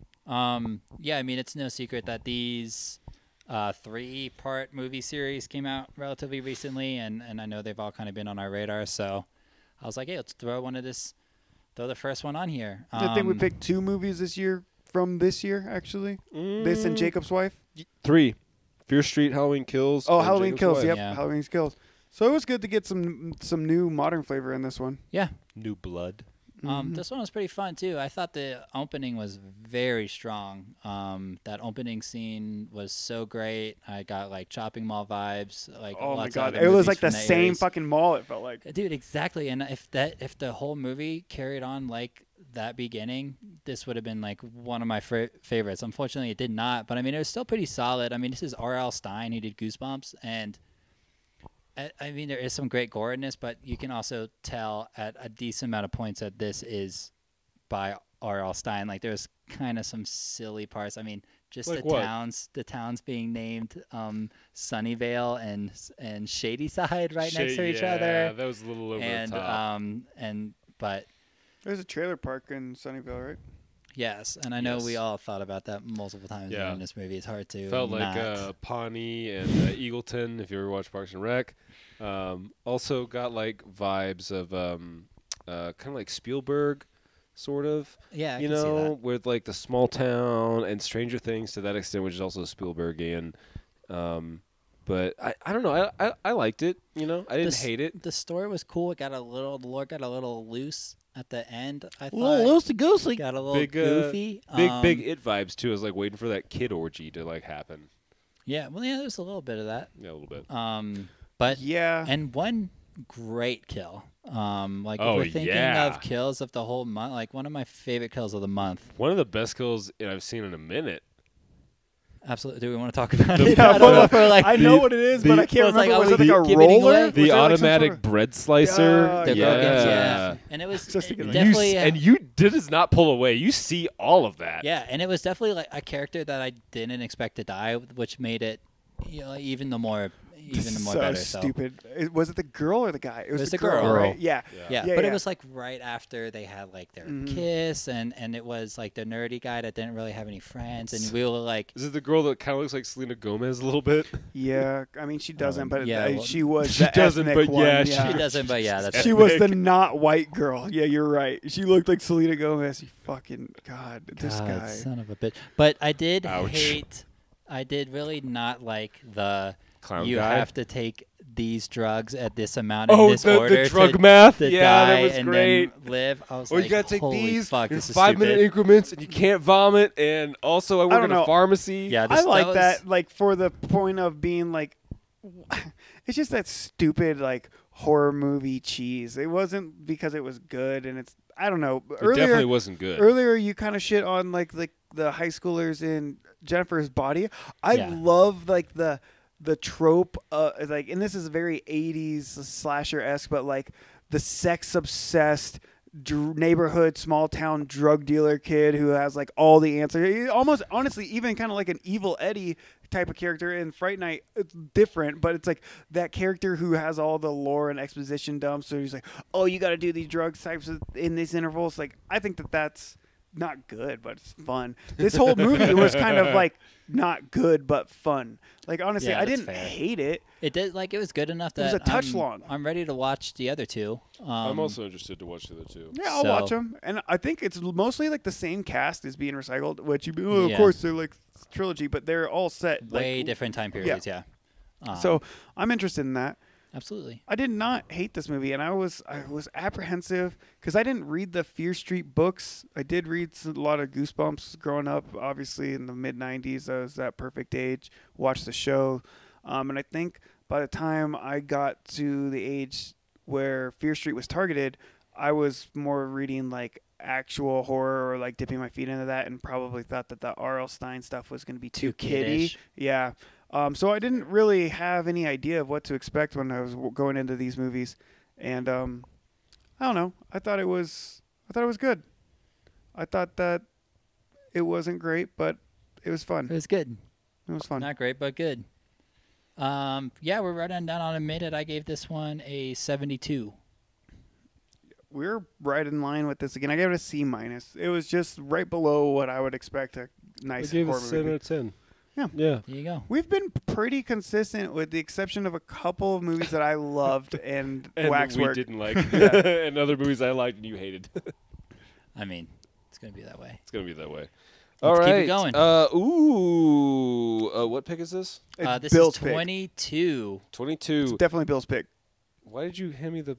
Yeah, I mean, it's no secret that these 3-part movie series came out relatively recently, and I know they've all kind of been on our radar, so I was like, hey, let's throw the first one on here. I think we picked 2 movies this year from this year, actually. This and Jacob's Wife. 3, Fear Street, Halloween Kills. Oh, and Halloween Jacob's Kills. Wife. Yep, Yeah. Halloween Kills. So it was good to get some new modern flavor in this one. Yeah. New Blood. This one was pretty fun too. I thought the opening was very strong. That opening scene was so great. I got like chopping mall vibes. Like, Oh my lots of god, other it was movies like the from that same era. fucking mall. It felt like. Dude, exactly. And if the whole movie carried on like that beginning, this would have been like one of my favorites. Unfortunately, it did not. But I mean, it was still pretty solid. I mean, this is R.L. Stine. He did Goosebumps, and I mean, there is some great gore in this, but you can also tell at a decent amount of points that this is by R.L. Stine. Like, there's kind of some silly parts. I mean, just Like the what? towns being named Sunnyvale and Shadyside right next to each other. Yeah, that was a little over And the top. But There's a trailer park in Sunnyvale, right? yes, and I know we Yes. all thought about that multiple times Yeah. in this movie. It's hard to Felt not. like Pawnee and Eagleton, if you ever watched Parks and Rec. Also got like vibes of kind of like Spielberg, sort of. Yeah, I you can see know, that. with like the small town and Stranger Things to that extent, which is also Spielbergian. But I don't know. I liked it. You know, I didn't hate it. The story was cool. It got the lore got a little loose at the end. I thought loosey-goosey. got a little Big, goofy. Big it vibes too. I was like waiting for that kid orgy to like happen. Yeah, well, yeah, there's a little bit of that. Yeah, a little bit. But Yeah. and one great kill. Like if Oh, we're thinking yeah. of kills of the whole month, like one of my favorite kills of the month. One of the best kills I've seen in a minute. Absolutely. Do we want to talk about it? Yeah, I don't know if we're like I know what it is, but I can't was like, remember. I Was it was like a giving it roller? away? Was The there, like, some automatic sort of- bread slicer. the yeah. Gogans, yeah. And it was Just thinking, like, definitely and you did not pull away. You see all of that. yeah, and it was definitely like a character that I didn't expect to die, which made it even the more so better. stupid. Was it the girl or the guy? It was the the girl, girl. right? Yeah. Yeah, Yeah, but yeah. it was like right after they had like their Mhm. kiss, and it was like the nerdy guy that didn't really have any friends, and we were like, Is it the girl that kind of looks like Selena Gomez a little bit? Yeah, I mean she doesn't, but yeah, well, she was. she the doesn't, ethnic but one, yeah, she doesn't, but yeah, that's She was the not white girl. Yeah, you're right. She looked like Selena Gomez. You fucking God, this God, guy. son of a bitch. But I did Ouch. I did really not like the Clown you guy. have to take these drugs at this amount in Oh, this the order drug to, math. to Yeah, die that was and great. then live. I was Or like, you gotta take holy these fuck, in this is 5-minute stupid. increments, and you can't vomit. And also, I work don't in a know. pharmacy. Yeah, I this, like was, that, like for the point of being like, it's just that stupid like horror movie cheese. It wasn't because it was good, and it's I don't know. It definitely wasn't good. Earlier, you kind of shit on like the high schoolers in Jennifer's Body. I Yeah. love like the trope, like, and this is very 80s slasher-esque, but like the sex obsessed neighborhood small town drug dealer kid who has like all the answers. Almost honestly, even kind of like an Evil Eddie type of character in Fright Night. It's different, but it's like that character who has all the lore and exposition dumps. So he's like, oh, you got to do these drug types in these intervals. Like, I think that's not good, but it's fun. This whole movie was kind of like not good, but fun. Like, honestly, Yeah, I that's didn't fair. hate it. It did like it was good enough that was a touch long. I'm ready to watch the other two. I'm also interested to watch the other two. Yeah, I'll So- watch them. And I think it's mostly like the same cast is being recycled, which of Yeah. course they're like trilogy, but they're all set way like, different time periods. Yeah. So I'm interested in that. Absolutely. I did not hate this movie, and I was apprehensive because I didn't read the Fear Street books. I did read a lot of Goosebumps growing up, obviously in the mid '90s. I was that perfect age. Watched the show, and I think by the time I got to the age where Fear Street was targeted, I was more reading like actual horror or like dipping my feet into that, and probably thought that the R.L. Stein stuff was going to be too kiddie. kiddish. Yeah. So I didn't really have any idea of what to expect when I was going into these movies, and I don't know. I thought it was good. I thought that it wasn't great, but it was fun. It was good. It was fun. Not great, but good. Yeah, we're running down on a minute. I gave this one a 72. We're right in line with this again. I gave it a C minus. It was just right below what I would expect a nice I gave it horror 7 movie. out of 10. Yeah. Yeah. There you go. We've been pretty consistent, with the exception of a couple of movies that I loved and, And Waxwork. we didn't like. And other movies I liked and you hated. I mean, it's gonna be that way. It's going to be that way. Let's All keep it right. going. What pick is this? It's This Bill's is pick. 22. 22. It's definitely Bill's pick. Why did you hand me the...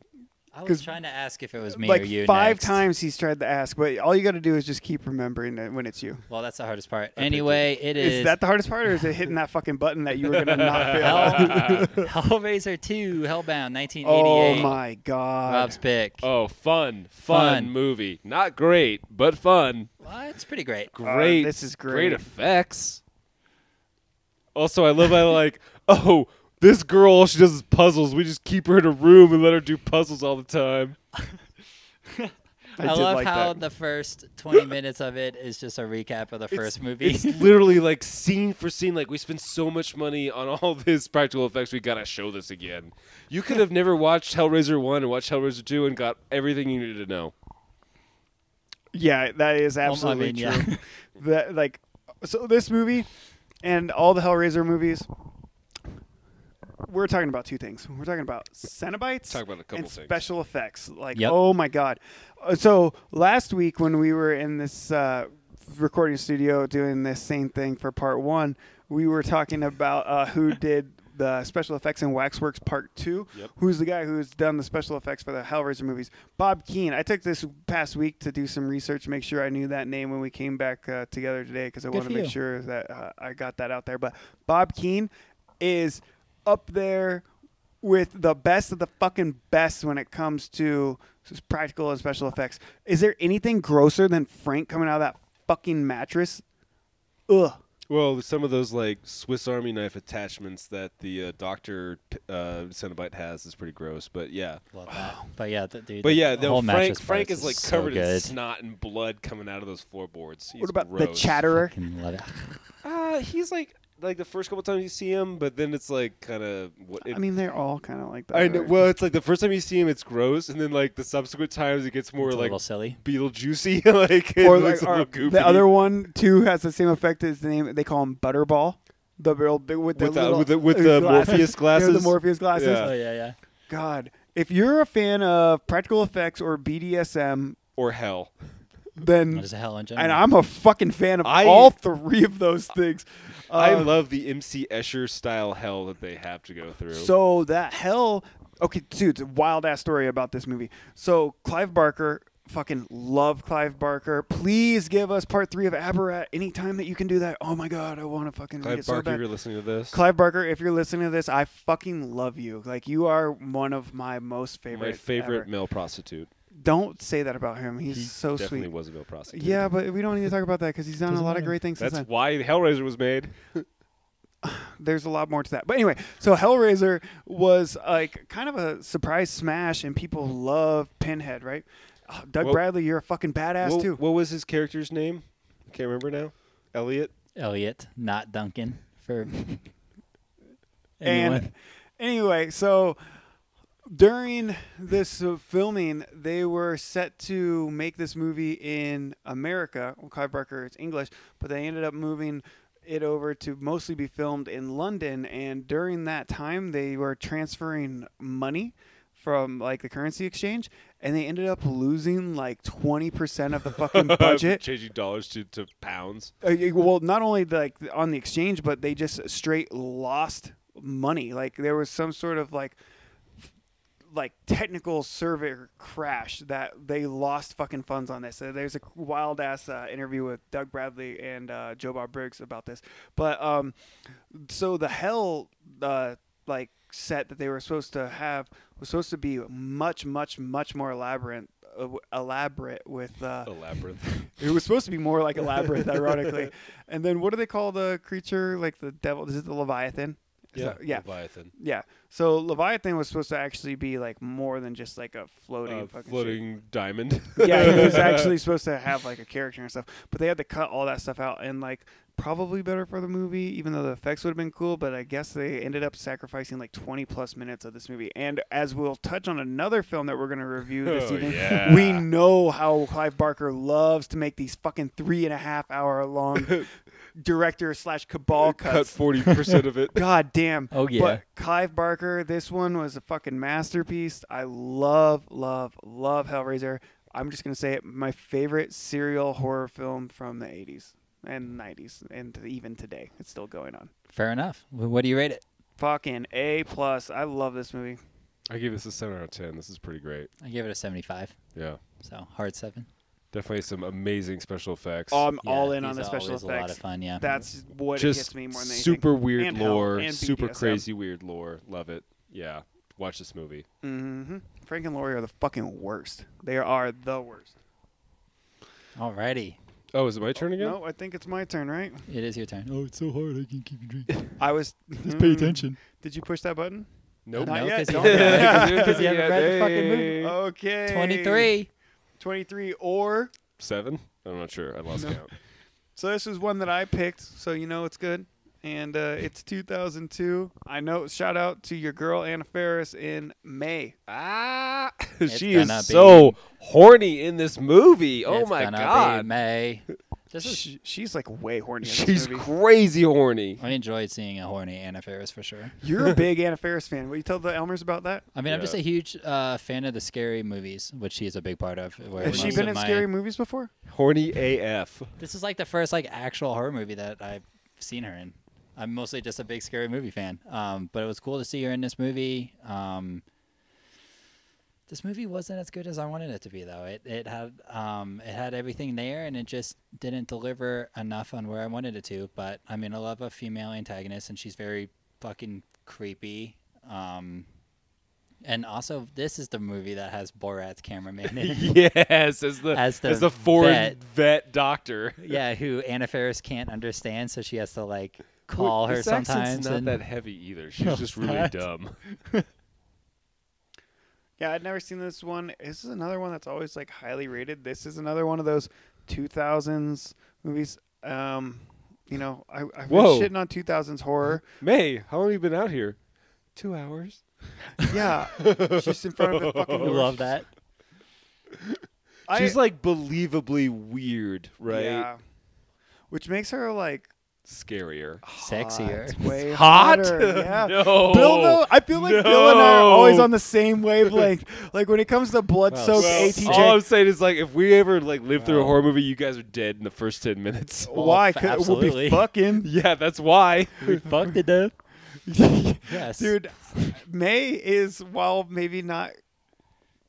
I was 'Cause trying to ask if it was me Like or you 5 next. times he's tried to ask, but all you got to do is just keep remembering it when it's you. Well, that's the hardest part. Anyway, it Is is that the hardest part, or is it hitting that fucking button that you were gonna not fail? Hellraiser 2, Hellbound, 1988. Oh my god! Rob's pick. Oh, fun Fun. movie. Not great, but fun. Well, it's pretty great. Great. this is Great great. effects. Also, I love how, like, oh, this girl, all she does is puzzles. We just keep her in a room and let her do puzzles all the time. I did love like how that. the first 20 minutes of it is just a recap of the first movie. It's literally like scene for scene. Like, we spend so much money on all this practical effects. We gotta show this again. You could have never watched Hellraiser 1 and watched Hellraiser 2 and got everything you needed to know. Yeah, that is absolutely mean, yeah. true. That so this movie and all the Hellraiser movies we're talking about two things. We're talking about Cenobites Talk about a couple and things. special effects. Like, Yep. oh my god! So last week when we were in this recording studio doing this same thing for part 1, we were talking about who did the special effects in Waxworks Part 2. Yep. Who's the guy who's done the special effects for the Hellraiser movies? Bob Keane. I took this past week to do some research to make sure I knew that name when we came back together today because I wanted to make sure that I got that out there. But Bob Keane is up there with the best of the fucking best when it comes to practical and special effects. Is there anything grosser than Frank coming out of that fucking mattress? Ugh. Well, some of those like Swiss Army knife attachments that the Doctor Cenobite has is pretty gross. But yeah, Love that. But yeah, dude. but yeah, the whole mattress Frank parts is like so covered in good. snot and blood coming out of those floorboards. He's What about gross. the Chatterer? Fucking love it. He's like the first couple times you see him, but then it's like kind of what. I mean, they're all kind of like that. I know. right? Well, it's like the first time you see him, it's gross, and then like the subsequent times, it gets more It's a like little silly. Beetlejuicy, like it Or looks like a little goofy. the other one too has the same effect as the name. They call him Butterball. The real big with the with the glasses. Morpheus glasses. Yeah, the Morpheus glasses. Yeah. Oh yeah. God, if you're a fan of practical effects or BDSM, or hell. then What is the hell in general? and I'm a fucking fan of I- all three of those things. I love the MC Escher style hell that they have to go through. So that hell. Okay, dude, it's a wild ass story about this movie. So Clive Barker. Fucking love Clive Barker. Please give us part 3 of Aberrat anytime that you can do that. Oh my god, I want to fucking read Clive it so Barker, bad. you're listening to this. Clive Barker, if you're listening to this, I fucking love you. Like, you are one of my most favorite. My favorite ever. male prostitute. Don't say that about him. He's so Definitely sweet. was a male prostitute. Yeah, but we don't need to talk about that because he's done a Doesn't lot of matter. great things That's since then. why Hellraiser was made. There's a lot more to that. But anyway, so Hellraiser was like kind of a surprise smash, and people love Pinhead, right? Doug Well- Bradley, you're a fucking badass too. What was his character's name? I can't remember now. Elliot? Elliot, not Duncan. For And anyone. anyway, so during this filming, they were set to make this movie in America. Well, Clive Barker is English, but they ended up moving it over to mostly be filmed in London. And during that time, they were transferring money from like the currency exchange, and they ended up losing like 20% of the fucking budget. Changing dollars to pounds. Well, not only like on the exchange, but they just straight lost money. Like there was some sort of like technical server crash that they lost fucking funds on this. So there's a wild ass interview with Doug Bradley and Joe Bob Briggs about this. But so the hell like set that they were supposed to have was supposed to be much more elaborate with A labyrinth. it was supposed to be more like a labyrinth, ironically. And then what do they call the creature, like the devil? Is it the Leviathan? Is Yeah. that- yeah. Leviathan. Yeah. So Leviathan was supposed to actually be like more than just like a floating fucking Floating diamond. shit. Yeah, he was actually supposed to have like a character and stuff. But they had to cut all that stuff out, and like probably better for the movie, even though the effects would have been cool, but I guess they ended up sacrificing like 20 plus minutes of this movie. And as we'll touch on another film that we're going to review this Oh, evening, yeah. we know how Clive Barker loves to make these fucking 3.5 hour long director / cabal Cut cuts. 40% of it. God damn. Oh, yeah. But Clive Barker, this one was a fucking masterpiece. I love Hellraiser. I'm just going to say it. My favorite serial horror film from the 80s and 90s and even today. It's still going on. Fair enough. What do you rate it? Fucking A+. I love this movie. I give this a 7 out of 10. This is pretty great. I give it a 75. Yeah. So hard 7. Definitely some amazing special effects. I'm Yeah, all in on these the are special always effects. a lot of fun, yeah. That's what Just gets me more than anything. super weird And hell, lore, and super BDSM. crazy weird lore. Love it. Yeah. Watch this movie. Mm-hmm. Frank and Laurie are the fucking worst. They are the worst. Alrighty. Oh, is it my turn again? No, I think it's my turn, right? It is your turn. Oh, it's so hard. I can't keep you drinking. I was. Just pay attention. Did you push that button? Nope. Not No, yet. because Don't you do haven't that. read- 'cause you haven't read the fucking movie. Okay. 23. 23 or 7? I'm not sure. I lost No. count. so this is one that I picked, so you know it's good. And it's 2002. I know. Shout out to your girl Anna Faris in May. Ah, It's she is gonna so be- horny in this movie. Oh It's my gonna god. Be May. She's like way horny. In this She's movie. crazy horny. I enjoyed seeing a horny Anna Faris for sure. You're a big Anna Faris fan. Will you tell the Elmers about that? I mean, I'm Yeah. just a huge fan of the scary movies, which she's a big part of. Where Has she most been of in scary movies before? Horny AF. This is like the first like actual horror movie that I've seen her in. I'm mostly just a big scary movie fan. But it was cool to see her in this movie. This movie wasn't as good as I wanted it to be, though. It had everything there, and it just didn't deliver enough on where I wanted it to. But I mean, I love a female antagonist, and she's very fucking creepy. And also, this is the movie that has Borat's cameraman in it. Yes, as the the foreign vet doctor. Yeah, who Anna Faris can't understand, so she has to like call her This accent's sometimes. not and that heavy either. She's just really What? dumb. Yeah, I'd never seen this one. This is another one that's always like highly rated. This is another one of those 2000s movies. You know, I've been Whoa. shitting on 2000s horror. May, how long have you been out here? 2 hours. Yeah, she's in front of the fucking I door. love that. She's like believably weird, right? Yeah, which makes her like Scarier. Sexier. hot, way Hot? hotter. Yeah. No. Bill, though, I feel like Bill and I are No. always on the same wavelength. Like when it comes to blood-soaked Well, ATJ. All I'm saying is, like, if we ever like live through a horror movie, you guys are dead in the first 10 minutes. Why? Well, 'Cause we'll be absolutely. fucking. Yeah, that's why. Fuck to death. Yes. Dude, May is, while maybe not,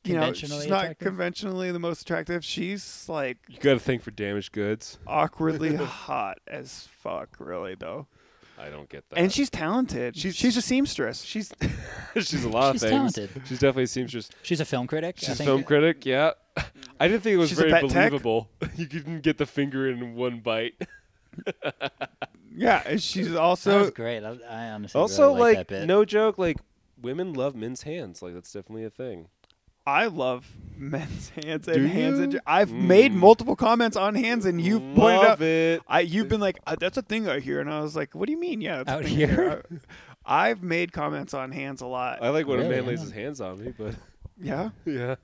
you know, Conventionally she's not attractive? conventionally the most attractive. She's like You got to think for damaged goods. awkwardly hot as fuck, really though. I don't get that. And she's talented. She's a seamstress. she's she's a lot She's of things. talented. She's definitely a seamstress. She's a film critic. I She's a think. film critic. Yeah. I didn't think it was She's a very vet tech. believable. You couldn't get the finger in one bite. Yeah, and she's That also was great. I honestly Also, really like like, that bit. no joke, like, women love men's hands. Like, that's definitely a thing. I love men's hands Do and hands. you? I've made multiple comments on hands, and you've pointed out. Love it. You've been like, that's a thing out here, and I was like, what do you mean? Yeah, it's Out a thing here? I've made comments on hands a lot. I like when a Really? man I lays don't- his hands on me, but Yeah. yeah.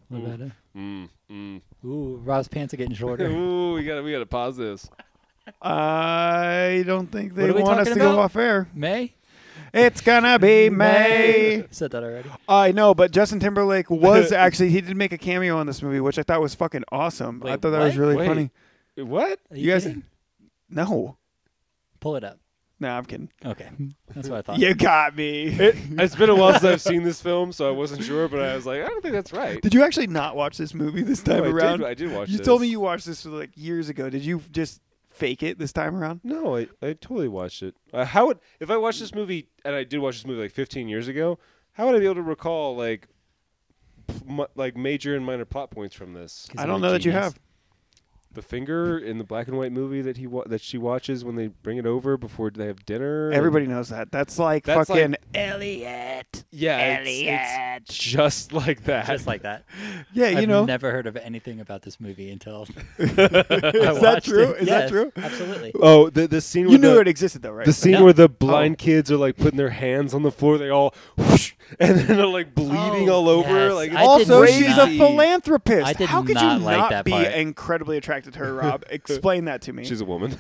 What about it? Mm. Ooh, Rob's pants are getting shorter. Ooh, we gotta pause this. I don't think they What are we want us to talking go about? off air. May? It's gonna be May. Said that already. I know, but Justin Timberlake was actually, he did make a cameo in this movie, which I thought was fucking awesome. I Wait, thought that was what? really Wait. funny. What? Are You guys- kidding? No. Pull it up. No, I'm kidding. Okay, that's what I thought. You got me. It's been a while since I've seen this film, so I wasn't sure, but I was like, I don't think that's right. Did you actually not watch this movie this time No, around? I did watch You this. told me you watched this like years ago. Did you just fake it this time around? No, I totally watched it. If I watched this movie, and I did watch this movie like 15 years ago, how would I be able to recall like major and minor plot points from this? 'Cause I you're don't a know that you genius. have. The finger in the black and white movie that she watches when they bring it over before they have dinner. Everybody knows that. That's like That's fucking like- Elliot. Yeah, it's just like that. Just like that. Yeah, I've you know. never heard of anything about this movie until Is that true? Is that true? Absolutely. Oh, the scene You where knew the, it existed though, right? the scene No. where the blind kids are like putting their hands on the floor, they all whoosh, and then they're like bleeding Oh, all over. yes. Like I it's did Also, crazy. she's a not- philanthropist. I did How could not you like not that be part. incredibly attracted to her, Rob? Explain that to me. She's a woman.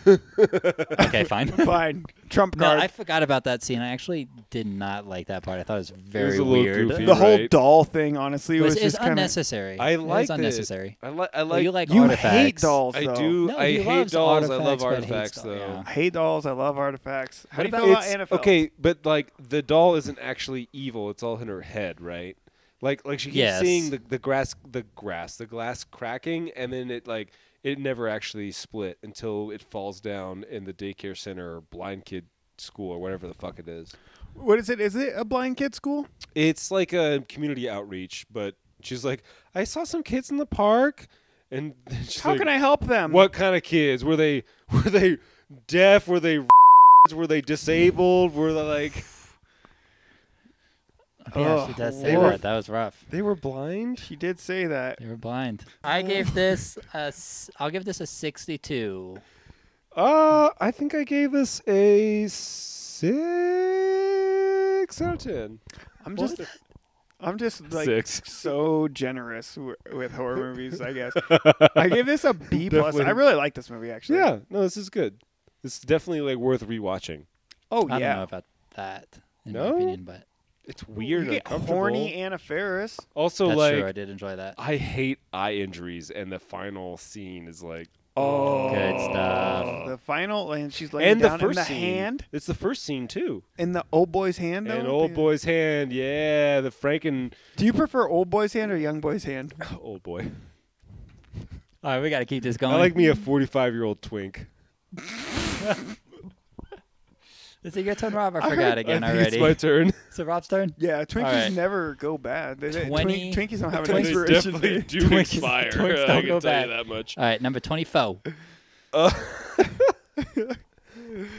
Okay, fine. Fine. Trump No, card. I forgot about that scene. I actually did not like that part. I thought it was very a little weird. goofy. the whole right. doll thing, honestly, It was was just kind of. unnecessary. I It liked was unnecessary. I Well, like. you like You artifacts. hate dolls, I though. do. No, I he hate loves dolls. I love artifacts, but hates artifacts, doll- though. yeah. I hate dolls. I love artifacts. How do you What feel about- about Annabelle? Okay, but like the doll isn't actually evil. It's all in her head, right? Like she keeps Yes. seeing the glass cracking, and then it never actually split until it falls down in the daycare center or blind kid school or whatever the fuck it is. What is it? Is it a blind kid school? It's like a community outreach, but she's like, I saw some kids in the park, and she's How like, can I help them? What kind of kids? Were they deaf? Were they were they disabled? Were they like Yeah, she does say they were- that. That was rough. they were blind? She did say that. They were blind. I gave this I'll give this a 62. I think I gave this a 6 out of 10. I'm just. I'm just like 6. so generous with horror movies, I guess. I gave this a B+. I really like this movie, actually. Yeah, no, this is good. This is definitely like worth rewatching. Oh, I yeah. don't know about that, in my No? opinion, but It's weird You and get uncomfortable. horny Anna Faris. Also, that's like, true. I did enjoy that. I hate eye injuries, and the final scene is like, Oh, Good stuff. The final, and she's laying and the down first in the scene. hand. It's the first scene too. In the old boy's hand, though? An old boy's hand, yeah, the Franken. Do you prefer old boy's hand or young boy's hand? Old boy. All right, we got to keep this going. I like me a 45-year-old twink. Is it your turn, Rob? I I forgot heard- again I think already. it's my turn. Is it Rob's turn? Yeah, Twinkies right. never go bad. 20 Twinkies don't have an They expiration definitely date. do Twinkies- expire. Twinks I don't can go tell bad. you that much. All right, number 24.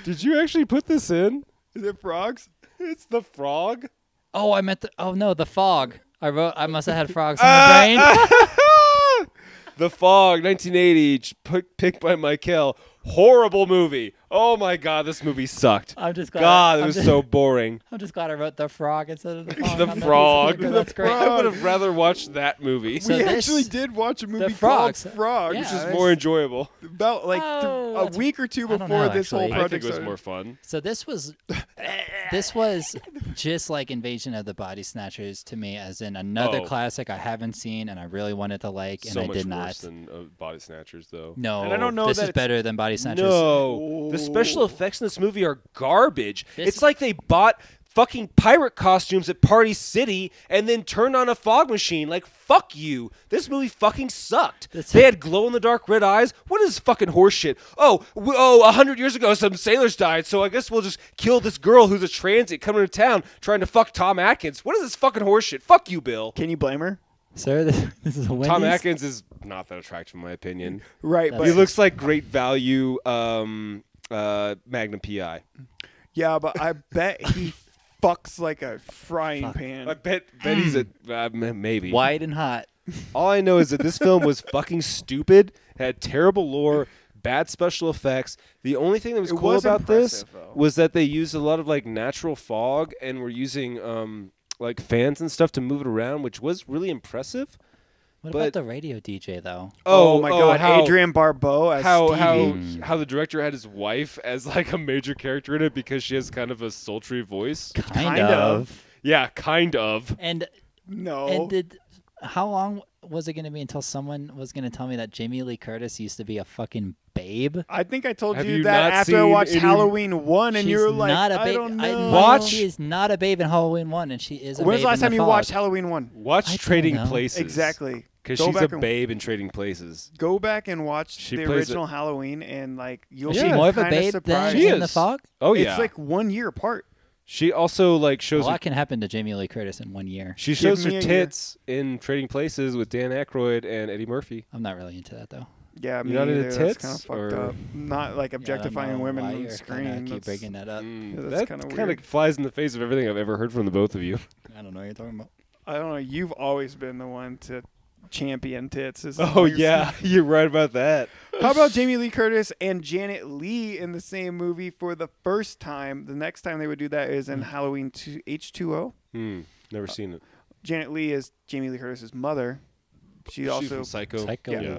Did you actually put this in? Is it frogs? It's the frog. Oh, I meant oh no, the fog. I must have had frogs in my brain. The Fog, 1980, picked by Michael. Horrible movie. Oh my God, this movie sucked. I'm just glad. God, it I'm was just, so boring. I'm just glad I wrote the frog instead of the fog. The on that frog. piece of paper. That's great. I would have rather watched that movie, So we this- actually did watch a movie called frogs. Frogs. Yeah. which is it's- more enjoyable. About like Oh, a that's- week or two I don't before know, this whole actually. I project think it was started. more fun. So this was just like Invasion of the Body Snatchers to me, as in another Oh. classic I haven't seen and I really wanted to like, and So I much did worse not. than Body Snatchers, though. No, And I don't know this that is it's- better than Body Snatchers. No, the special effects in this movie are garbage. This- It's like they bought fucking pirate costumes at Party City and then turned on a fog machine. Like, fuck you. This movie fucking sucked. This- They had glow-in-the-dark red eyes. What is fucking horseshit? Oh, 100 years ago, some sailors died, so I guess we'll just kill this girl who's a transit coming to town trying to fuck Tom Atkins. What is this fucking horseshit? Fuck you, Bill. Can you blame her? Sir, this is a Wendy's. Tom Atkins is not that attractive, in my opinion. Right, That's- He but looks like great value Magnum PI. yeah, but I bet he fucks like a frying pan. I bet he's a maybe. White and hot. All I know is that this film was fucking stupid, had terrible lore, bad special effects. The only thing that was It cool was about this impressive, though. was that they used a lot of like natural fog and were using like fans and stuff to move it around, which was really impressive. What But- about the radio DJ though? Oh, my God, how, Adrienne Barbeau as how Stevie. how the director had his wife as like a major character in it because she has kind of a sultry voice. Kind of. of. Yeah, kind of. And No. how long was it going to be until someone was going to tell me that Jamie Lee Curtis used to be a fucking babe? I think I told Have you you that not after I seen watched any- Halloween 1, and She's you were like, not a I babe. don't I know. know Watch- she is not a babe in Halloween 1, and she is a When's babe the last in time the you Fog. watched Halloween 1? Watch I don't Trading know. Places. Exactly. Because Go she's a back and- babe in Trading Places. Go back and watch She the plays original Halloween, and like you'll Is be she more of a kinda babe surprised. than She in the is. Fog? Oh yeah. It's like 1 year apart. She also like shows A her, lot can happen to Jamie Lee Curtis in 1 year. she Give shows me her a year. tits in Trading Places with Dan Aykroyd and Eddie Murphy. I'm not really into that though. Yeah, me You're not into either. That's tits, kind of fucked or- up. Not like Yeah, I don't objectifying know women why on you're kinda screen. keep bringing that up. Yeah, that's that kinda kind weird. of flies in the face of everything I've ever heard from the both of you. I don't know what you're talking about. I don't know. You've always been the one to champion tits. is Oh all you're yeah, you're right about that. saying. How about Jamie Lee Curtis and Janet Leigh in the same movie for the first time? The next time they would do that is in Halloween H2O. Never seen it. Janet Leigh is Jamie Lee Curtis's mother. She She's also from Psycho. Psycho. Yeah.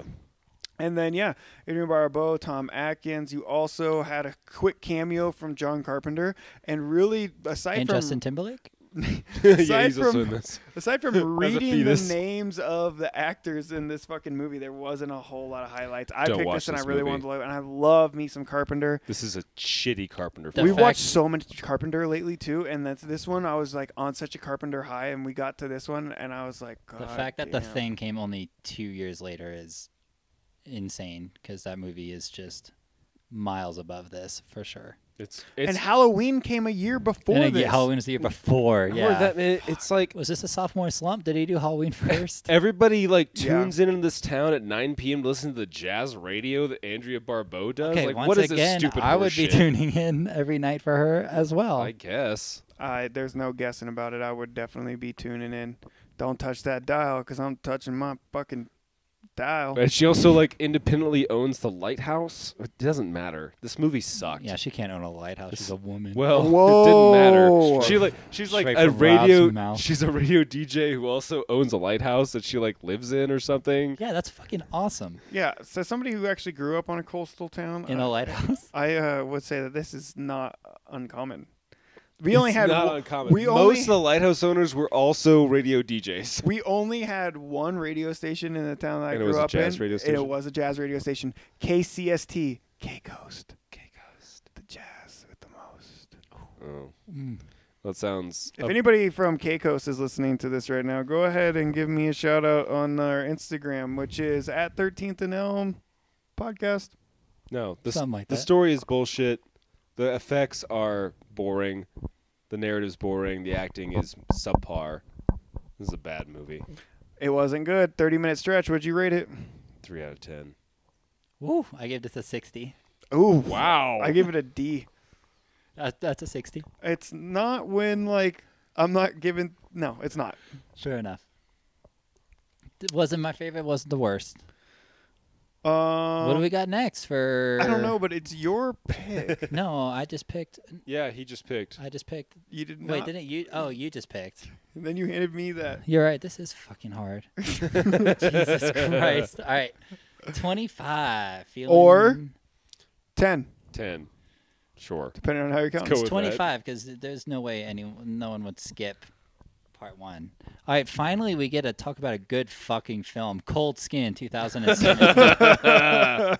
And then, yeah, Adrienne Barbeau, Tom Atkins. You also had a quick cameo from John Carpenter. And really, aside And from Justin Timberlake? Yeah, aside he's also from- in this. aside from reading the fetus. names of the actors in this fucking movie, there wasn't a whole lot of highlights. I Don't picked watch this and I this really movie. wanted to love it. And I love me some Carpenter. This is a shitty Carpenter The film. We've fact- watched so much Carpenter lately too, and that's this one. I was like on such a Carpenter high, and we got to this one, and I was like, God The fact that The damn. Thing came only 2 years later is insane because that movie is just miles above this for sure. It's And Halloween came a year before And this. Halloween was the year before. or Yeah. that, it's like Was this a sophomore slump? Did he do Halloween first? everybody like Yeah. tunes in this town at 9 p.m. to listen to the jazz radio that Andrea Barbeau does. Okay, like, once what is this again, stupid I would be horseshit? tuning in every night for her as well. I guess. There's no guessing about it. I would definitely be tuning in. Don't touch that dial, because I'm touching my fucking Dial. And she also like independently owns the lighthouse. It doesn't matter. This movie sucked. Yeah, she can't own a lighthouse. She's a woman. Well, Whoa. it didn't matter. She's like Straight a from radio. Rob's mouth. She's a radio DJ who also owns a lighthouse that she like lives in or something. Yeah, that's fucking awesome. Yeah, so somebody who actually grew up on a coastal town, In a lighthouse. I would say that this is not uncommon. We only It's had not one- uncommon. we Most only of the lighthouse owners were also radio DJs. we only had one radio station in the town that I And it grew was a up jazz in. radio And station? it was a jazz radio station. KCST, K Coast, the jazz with the most. Oh, that sounds. If anybody from K Coast is listening to this right now, go ahead and give me a shout out on our Instagram, which is at 13th and Elm podcast. No, Something like the that. story is bullshit. The effects are boring. The narrative's boring. The acting is subpar. This is a bad movie. It wasn't good. 30-minute stretch. Would you rate it? 3 out of 10. Woo! I gave this a 60. Ooh, Wow. I give it a D. That's a 60. It's not when I'm not giving. No, it's not. Fair enough. It wasn't my favorite. Wasn't the worst. What do we got next for? I don't know, but it's your pick. No, I just picked. Yeah, he just picked. I just picked. You did not. Wait, didn't you? Oh, you just picked. And then you handed me that. You're right. This is fucking hard. Jesus Christ. All right. 25. Feeling Or 10, 10. Sure. depending on how you're Let's counting. go with that. 25 because there's no way no one would skip part 1. All right, finally we get to talk about a good fucking film, Cold Skin, 2007.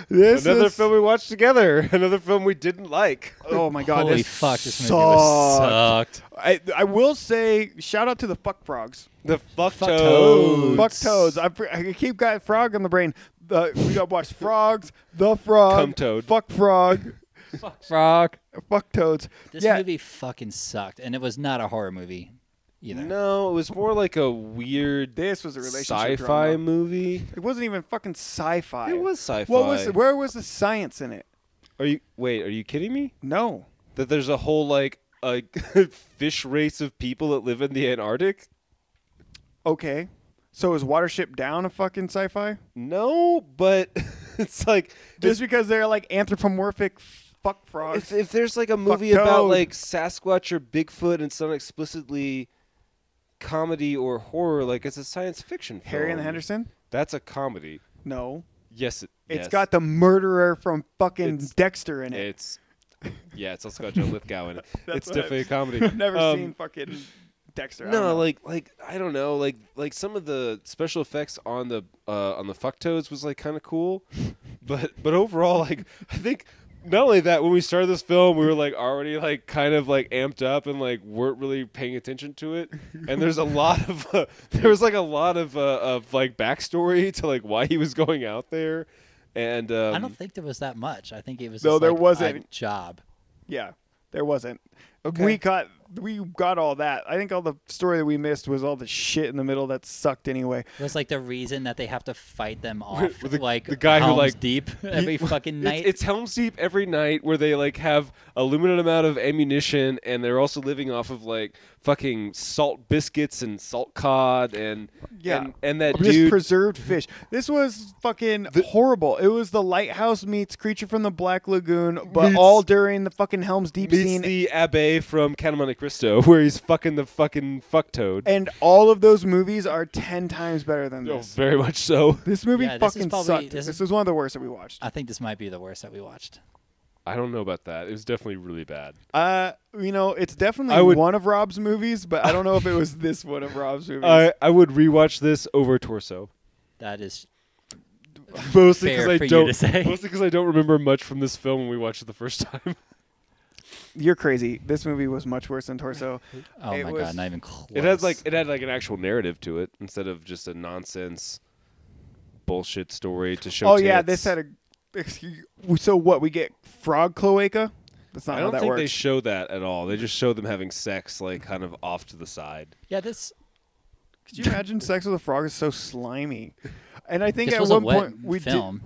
This Another is, film we watched together. Another film we didn't like. Oh my god, Holy this fuck, this movie was sucked. I will say, shout out to the fuck frogs. The fuck Fuck toads. Fuck toads. I keep got frog on the brain. We got watch frogs, the frog, Cum toad. fuck frog, Frog. fuck toads. This Yeah. movie fucking sucked, and it was not a horror movie either. No, it was more like a weird This was a relationship sci-fi drama. movie. It wasn't even fucking sci-fi. It was sci-fi. Where was the science in it? Are you kidding me? No. That there's a whole like a fish race of people that live in the Antarctic? Okay. So is Watership Down a fucking sci-fi? No, but it's like Just because they're like anthropomorphic fuck frogs. if there's like a movie about toad. like Sasquatch or Bigfoot and it's not explicitly comedy or horror, like it's a science fiction film. Harry and the Henderson? That's a comedy. No. Yes, It's yes. got the murderer from fucking It's- Dexter in it. It's it's also got John Lithgow in it. That's It's what definitely a comedy. I've never seen fucking Dexter. I don't No, know. like I don't know, like some of the special effects on the fuck toads was like kind of cool, but overall, like I think not only that, when we started this film, we were like already like kind of like amped up and like weren't really paying attention to it, and there's a lot of there was like a lot of like backstory to like why he was going out there, and I don't think there was that much. I think it was No, just there like wasn't. a job. Yeah, there wasn't. Okay. We got all that. I think all the story that we missed was all the shit in the middle that sucked anyway. It was like the reason that they have to fight them off, The- like the guy who, Helm's like, Deep every fucking night. It's Helm's Deep every night where they like have a limited amount of ammunition and they're also living off of like fucking salt biscuits and salt cod and and that Just dude preserved fish. This was fucking horrible. It was the lighthouse meets Creature from the Black Lagoon, but Meets- all during the fucking Helm's Deep meets scene. the Abbé from Count of Monte Cristo where he's fucking the fucking fuck toad. And all of those movies are 10 times better than Oh, this. very much so. This movie Yeah, this is fucking probably- sucked. this This is- was one of the worst that we watched. I think this might be the worst that we watched. I don't know about that. It was definitely really bad. It's definitely I would- one of Rob's movies, but I don't know if it was this one of Rob's movies. I would rewatch this over Torso. That is Mostly fair because for I you don't to say. mostly because I don't remember much from this film when we watched it the first time. You're crazy. This movie was much worse than Torso. Oh It my was- god, not even close. It had like an actual narrative to it instead of just a nonsense bullshit story to show. Oh yeah, tits. this had a. So what? We get frog cloaca. That's not I how don't that think works. they show that at all. They just show them having sex, like kind of off to the side. Yeah, this Could you imagine sex with a frog is so slimy? And I think This at was a one wet point we film.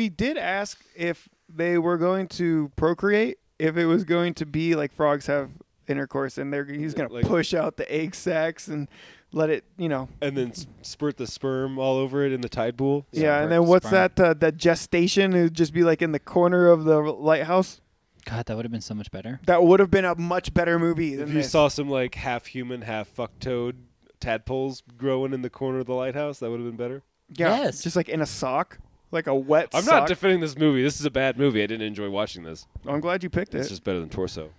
did ask if they were going to procreate, if it was going to be like frogs have intercourse, and he's going to Like- push out the egg sacs and let it, you know. And then spurt the sperm all over it in the tide pool. Yeah, and then what's that? That gestation would just be like in the corner of the lighthouse. God, that would have been so much better. That would have been a much better movie than If you this. saw some like half human, half fuck toad tadpoles growing in the corner of the lighthouse, that would have been better. Yeah, Yes. just like in a sock, like a wet I'm sock. not defending this movie. This is a bad movie. I didn't enjoy watching this. I'm glad you picked It's it. just better than Torso.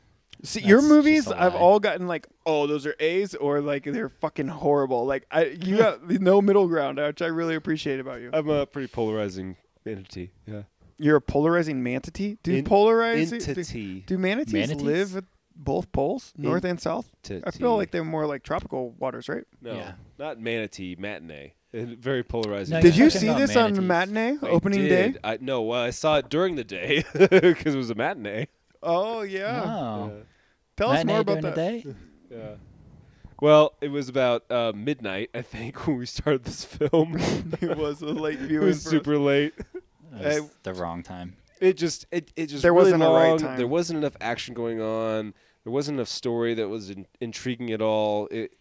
See, That's your just movies, a I've lie. all gotten like, oh, those are A's, or like they're fucking horrible. Like you got no middle ground, which I really appreciate about you. I'm a pretty polarizing entity. Yeah. You're a polarizing manatee. Do polarizing? Entity. Do manatees live at both poles, north and south? I feel like they're more like tropical waters, right? No, Yeah. not manatee. Matinee. Very polarizing. No, Did you're you talking see about this on manatees. matinee I opening day? did. No, I saw it during the day because it was a matinee. Oh yeah. Oh. Tell us more Matinee about during that. the day? Yeah. Well, it was about midnight, I think, when we started this film. It was a late It viewing. was for us. super late. That was the wrong time. It just There really wasn't a right long. time. There wasn't enough action going on. There wasn't enough story that was intriguing at all. It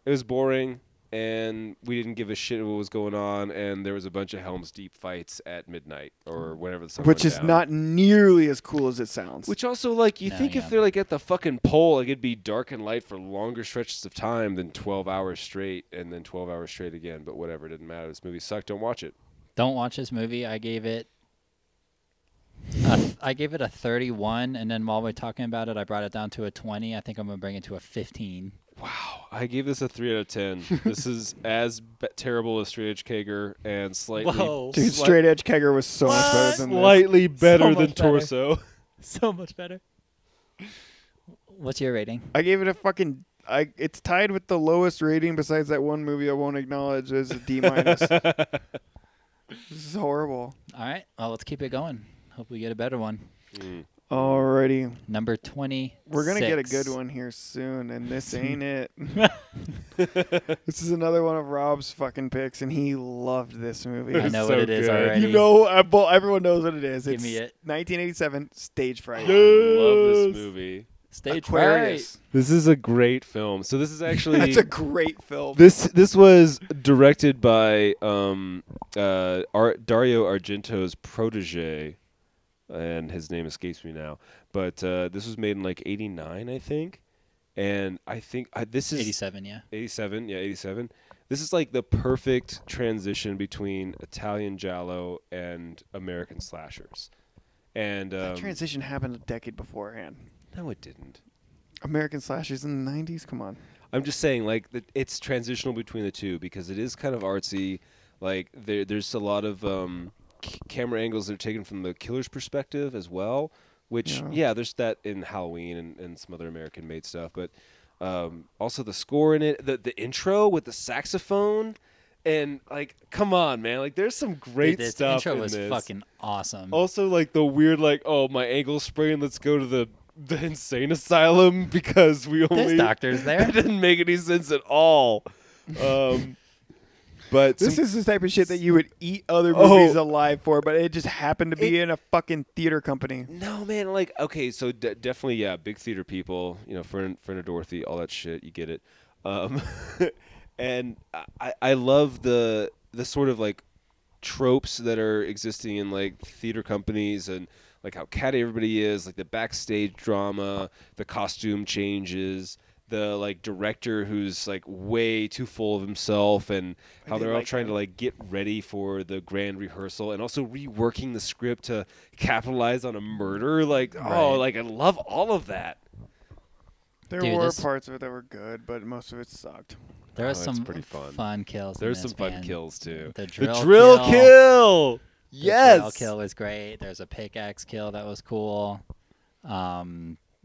was boring, and we didn't give a shit what was going on. And there was a bunch of Helm's Deep fights at midnight or whenever the sun Which went is down. not nearly as cool as it sounds. Which also, like, you No, think yeah. if they're like at the fucking pole, like it'd be dark and light for longer stretches of time than 12 hours straight, and then 12 hours straight again. But whatever, it didn't matter. This movie sucked. Don't watch it. Don't watch this movie. I gave it a 31, and then while we're talking about it, I brought it down to a 20. I think I'm gonna bring it to a 15. Wow, I gave this a 3 out of 10. This is as terrible as Straight Edge Kegger and slightly, Whoa. Dude, Straight Edge Kegger was so much better than this. slightly better So than much better. Torso. So much better. What's your rating? I gave it a fucking. It's tied with the lowest rating besides that one movie I won't acknowledge as a D minus. This is horrible. All right. Well, let's keep it going. Hope we get a better one. Alrighty, Number 20. we're gonna get a good one here soon, and this ain't it. This is another one of Rob's fucking picks, and he loved this movie. I know so what it is good. already. You know, everyone knows what it is. Give It's me it. 1987 Stage Fright. I love this movie. Stage Aquarius. This is a great film. So this is actually That's a great film. This was directed by Dario Argento's protege, and his name escapes me now. But this was made in like '89, I think, and I think this is 87, yeah. 87. Yeah, 87. This is like the perfect transition between Italian giallo and American slashers. And That transition happened a decade beforehand. no, it didn't. American slashers in the 90s? Come on. I'm just saying, like, it's transitional between the two because it is kind of artsy. Like, there's a lot of camera angles that are taken from the killer's perspective as well, which, yeah there's that in Halloween and some other American-made stuff. But also the score in it, the intro with the saxophone, and, like, come on, man. Like, there's some great Dude, this stuff intro in was this. fucking awesome. Also, like, the weird, like, oh, my ankle's sprained, let's go to the insane asylum because we only... There's doctors there. That didn't make any sense at all. But This some- is the type of shit that you would eat other movies alive for, but it just happened to be in a fucking theater company. no, man, like, okay, so definitely, yeah, big theater people, you know, friend of Dorothy, all that shit, you get it. And I love the sort of, like, tropes that are existing in, like, theater companies and, like, how catty everybody is, like, the backstage drama, the costume changes, the, like, director who's, like, way too full of himself, and how they're all trying to, like, get ready for the grand rehearsal, and also reworking the script to capitalize on a murder. Like, oh, like, I love all of that. There Dude, were this- parts of it that were good, but most of it sucked. There was Oh, it's some pretty fun. kills. There's in some this, fun man. kills, too. The The drill kill! The Yes! drill kill was great. There's a pickaxe kill that was cool.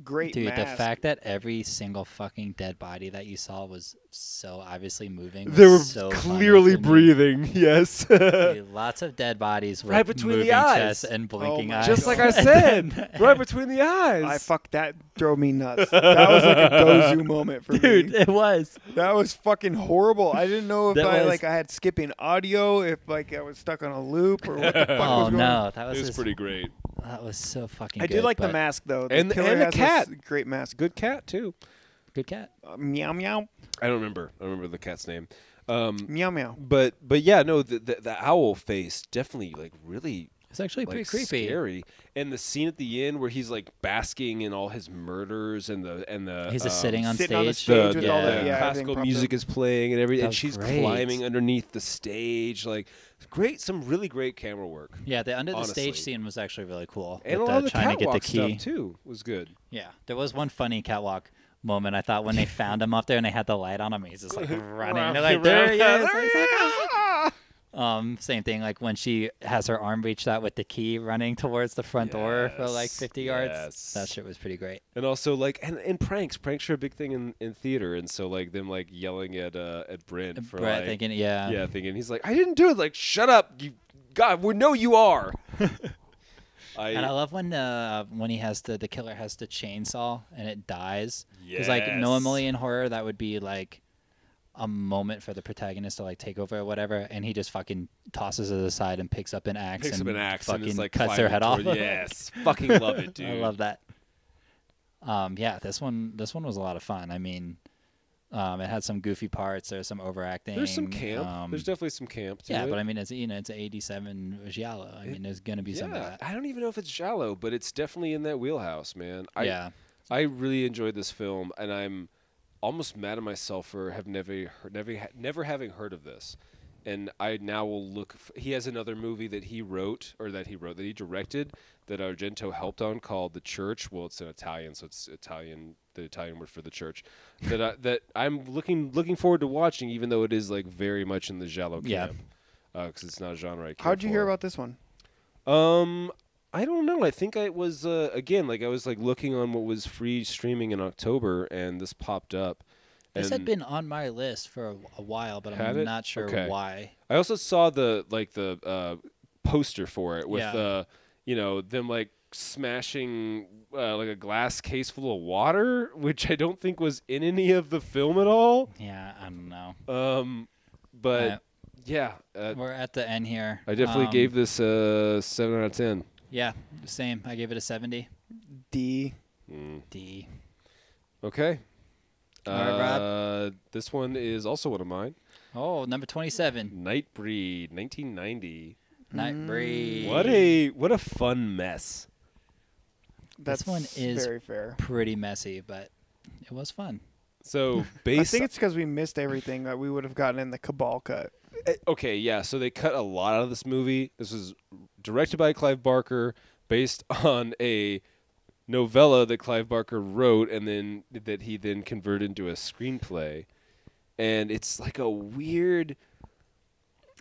Great Dude, mask. the fact that every single fucking dead body that you saw was so obviously moving. They were was so funny clearly to me. breathing, yes. Dude, lots of dead bodies with Right between the moving eyes. chests and blinking my eyes. Just like I said, right between the eyes. I that drove me nuts. That was like a Gozu moment for Dude, me. it was. That was fucking horrible. I didn't know if That was- I had skipping audio, if like I was stuck on a loop, or what the fuck was Oh going on. no, that it was was just- pretty great. That was so fucking I good. did like the but mask though. And killer the has a cat. great mask. Good cat, too. Good cat. Meow meow. I don't remember. I don't remember the cat's name. Meow meow. But yeah, no, the owl face definitely like really. It's actually pretty Like creepy. scary, and the scene at the end where he's like basking in all his murders, and the He's just sitting on Sitting on the stage. stage with all Yeah. the classical everything propped music up. is playing and everything, and That's she's great. climbing underneath the stage. Like some really great camera work. Yeah, the under the honestly. stage scene was actually really cool. And a with lot of the trying to get the catwalk key. stuff too was good. Yeah, there was one funny catwalk moment. I thought when they found him up there and they had the light on him, he's just like running. They're like, there he is. He's like, "Ah!" Same thing, like when she has her arm reached out with the key, running towards the front door for like 50 yards. Yes. That shit was pretty great. And also like and pranks are a big thing in theater, and so like them like yelling at Brent for Brett like thinking, thinking he's like, I didn't do it. Like, shut up, you God, we know you are. And I love when he has the killer has the chainsaw and it dies. Because like Yes. normally in horror that would be like a moment for the protagonist to like take over or whatever, and he just fucking tosses it aside and picks up an axe picks and up an axe fucking and is like cuts their head off. climbing toward- Yes, fucking love it, dude. I love that. Yeah, this one was a lot of fun. I mean, it had some goofy parts. There's some overacting. There's some camp. There's definitely some camp to yeah, it. but I mean, it's it's an 87 giallo. I mean, there's gonna be some of that. I don't even know if it's giallo, but it's definitely in that wheelhouse, man. Yeah. I really enjoyed this film, and I'm almost mad at myself for never having heard of this. And I now will look. He has another movie that he directed that Argento helped on called The Church. Well, it's in Italian, so it's Italian. The Italian word for the church. That I'm looking forward to watching, even though it is like very much in the giallo Yeah. camp. Because it's not a genre I care How'd you hear for. about this one? I don't know. I think I was again like I was like looking on what was free streaming in October, and this popped up. This had And been on my list for a while, but Had I'm it? not sure Okay. why. I also saw the poster for it with Yeah. them like smashing like a glass case full of water, which I don't think was in any of the film at all. Yeah, I don't know. But yeah, We're at the end here. I definitely gave this 7 out of 10. Yeah, same. I gave it a 70. D. D. Okay. All right, Rob. This one is also one of mine. Oh, number 27. Nightbreed, 1990. Nightbreed. What a fun mess. That's one is very fair. Pretty messy, but it was fun. So I think it's because we missed everything that we would have gotten in the Cabal cut. okay, yeah. So they cut a lot out of this movie. This was directed by Clive Barker, based on a novella that Clive Barker wrote, and then that he then converted into a screenplay. And it's like a weird,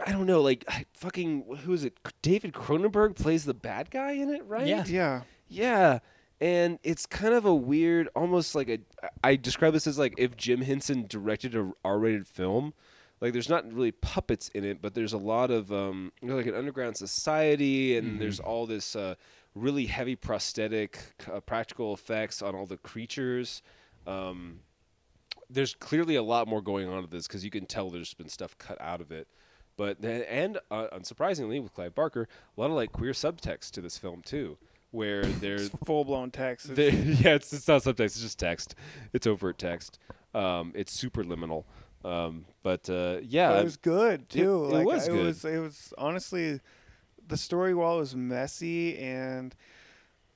I don't know, like who is it? David Cronenberg plays the bad guy in it, right? Yeah. Yeah. Yeah. And it's kind of a weird, almost like I describe this as like if Jim Henson directed a R-rated film. Like there's not really puppets in it, but there's a lot of like an underground society, and there's all this really heavy prosthetic practical effects on all the creatures. There's clearly a lot more going on with this because you can tell there's been stuff cut out of it. But unsurprisingly, with Clive Barker, a lot of like queer subtext to this film too, where there's Full blown text. yeah, it's not subtext, it's just text. It's overt text. It's super liminal. Yeah, But it was good too. It was good. It was honestly, the story, while it was messy and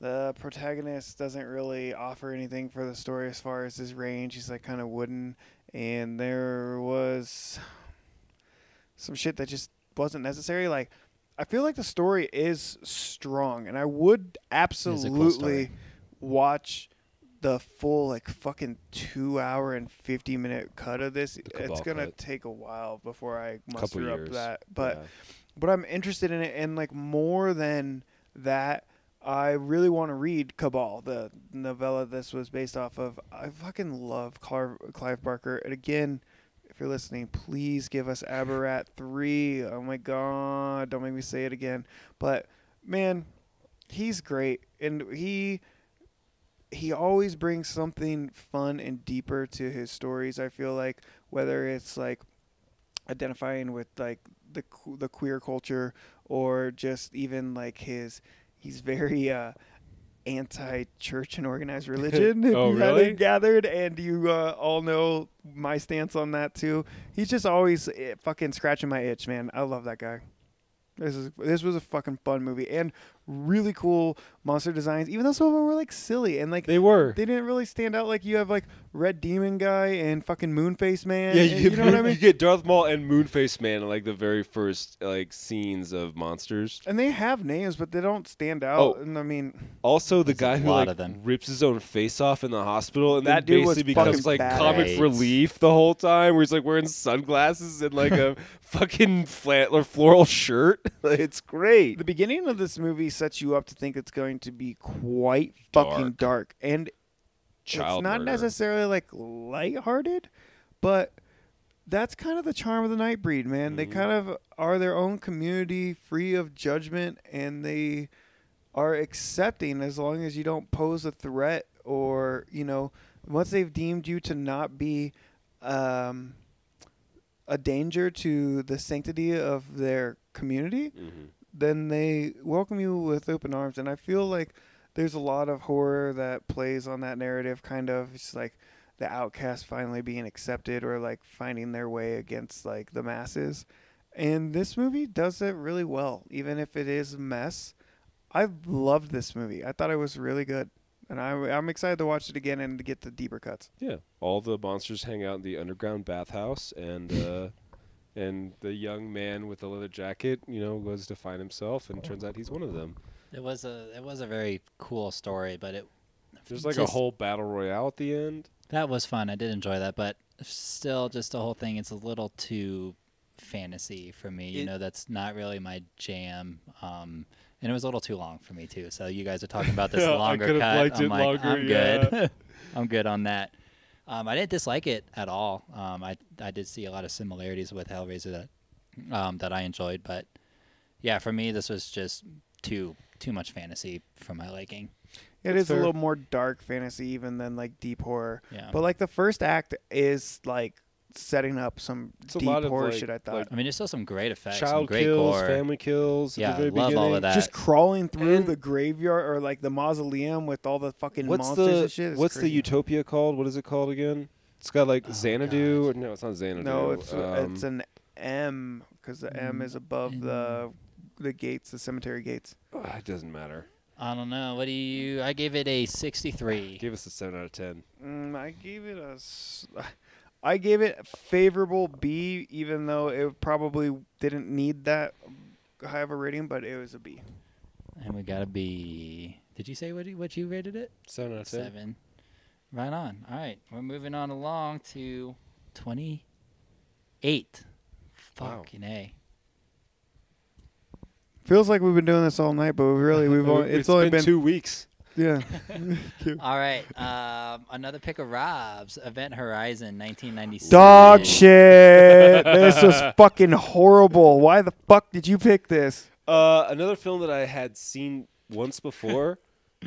the protagonist doesn't really offer anything for the story as far as his range. He's like kind of wooden, and there was some shit that just wasn't necessary. Like, I feel like the story is strong, and I would absolutely watch the full like fucking 2 hour and 50-minute cut of this. It's gonna take a while before I muster up that, but I'm interested in it, and like more than that, I really want to read Cabal, the novella this was based off of. I fucking love Clive Barker, and again, if you're listening, please give us Aberrat 3. Oh my god, don't make me say it again. But man, he's great, and he always brings something fun and deeper to his stories. I feel like, whether it's like identifying with like the queer culture, or just even like he's very anti-church and organized religion. Oh, If you really? hadn't gathered, and you all know my stance on that too. He's just always fucking scratching my itch, man. I love that guy. This was a fucking fun movie and really cool monster designs. Even though some of them were like silly and like They were. they didn't really stand out. Like you have like Red Demon guy and fucking Moonface Man. Yeah, and, you know what I mean. You get Darth Maul and Moonface Man in like the very first like scenes of monsters. And they have names, but they don't stand out. Oh. And I mean, Also, the There's guy a who lot like of them. rips his own face off in the hospital and That then dude was basically becomes fucking like badass. comic relief the whole time, where he's like wearing sunglasses and like a fucking flat or floral shirt. It's great. the beginning of this movie sets you up to think it's going to be quite fucking dark. And Child it's not murder. necessarily like lighthearted, but that's kind of the charm of the Nightbreed, man. They kind of are their own community, free of judgment, and they are accepting as long as you don't pose a threat or, you know, once they've deemed you to not be a danger to the sanctity of their community, then they welcome you with open arms. And I feel like there's a lot of horror that plays on that narrative, kind of. It's like the outcast finally being accepted or like finding their way against like the masses. And this movie does it really well, even if it is a mess. I loved this movie. I thought it was really good. And I'm excited to watch it again and to get the deeper cuts. Yeah, all the monsters hang out in the underground bathhouse, and the young man with the leather jacket, you know, goes to find himself, and turns out he's one of them. It was a very cool story, but There's like a just- whole battle royale at the end. that was fun. I did enjoy that, but still, just the whole thing, it's a little too fantasy for me. You know, that's not really my jam. And it was a little too long for me too. So you guys are talking about this Yeah, I longer could've cut. liked I'm it like, longer, I'm yeah. good. I'm good on that. I didn't dislike it at all. I did see a lot of similarities with Hellraiser that I enjoyed, but yeah, for me this was just too much fantasy for my liking. It That's is fair. a little more dark fantasy even than like deep horror. Yeah. But like the first act is like setting up some It's a deep lot of, horror like- shit, I thought. like I mean, there's still some great effects, some child great kills, gore. family kills. Yeah, at the very love all beginning. of that. Just crawling through And- the graveyard or like the mausoleum with all the fucking What's monsters the and shit. It's what's the crazy. Utopia called? What is it called again? It's got like Xanadu. Or, no, it's not Xanadu. No, it's an M because the M is above M. the gates, the cemetery gates. It doesn't matter. I don't know. What do you? I gave it a 63. Give us a 7 out of 10. I gave it a favorable B, even though it probably didn't need that high of a rating, but it was a B. And we got a B. Did you say what you rated it? 7 out of 10. 7. Right on. All right, we're moving on along to 28. Wow. Fucking A. Feels like we've been doing this all night, but we've only it's only been 2 weeks. yeah. All right, another pick of Rob's, Event Horizon, 1996. Dog shit. This was fucking horrible. Why the fuck did you pick this? Another film that I had seen once before,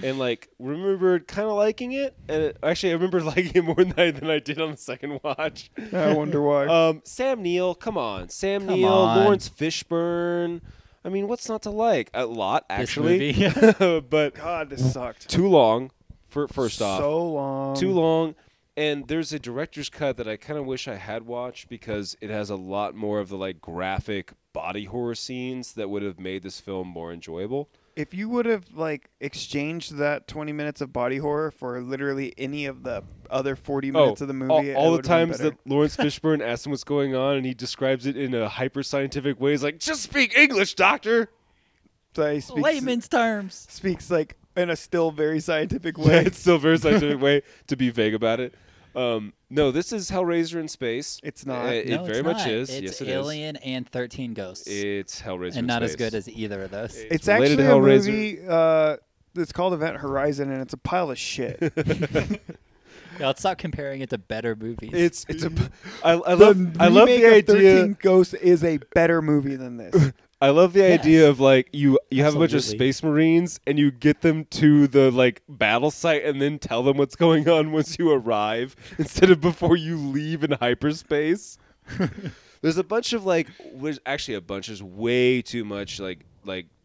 and like remembered kind of liking it. And actually, I remember liking it more than I did on the second watch. I wonder why. Sam Neill, come on, Sam Come Neill, on. Lawrence Fishburne. I mean, what's not to like? A lot, This actually. movie. But God, this sucked. too long. First off, So long. too long. And there's a director's cut that I kind of wish I had watched because it has a lot more of the like graphic body horror scenes that would have made this film more enjoyable. If you would have like exchanged that 20 minutes of body horror for literally any of the other 40 minutes of the movie, all it the would've been times better. that Lawrence Fishburne asks him what's going on and he describes it in a hyper scientific way. He's like, "Just speak English, doctor." So he speaks, Layman's terms. speaks like in a still very scientific Yeah, way. it's still a very scientific way to be vague about it. No, this is Hellraiser in space. It's not. It No, very it's much not. is. It's Yes, it is. Alien and 13 Ghosts. It's Hellraiser in and not space. as good as either of those. It's related actually to a Hellraiser. movie that's called Event Horizon, and it's a pile of shit. Yeah, let's stop comparing it to better movies. It's a. I love remake the of idea. 13 Ghosts is a better movie than this. I love the Yes. idea of like you have a bunch of Absolutely. space marines and you get them to the like battle site and then tell them what's going on once you arrive instead of before you leave in hyperspace. There's a bunch of like, actually a bunch. There's way too much like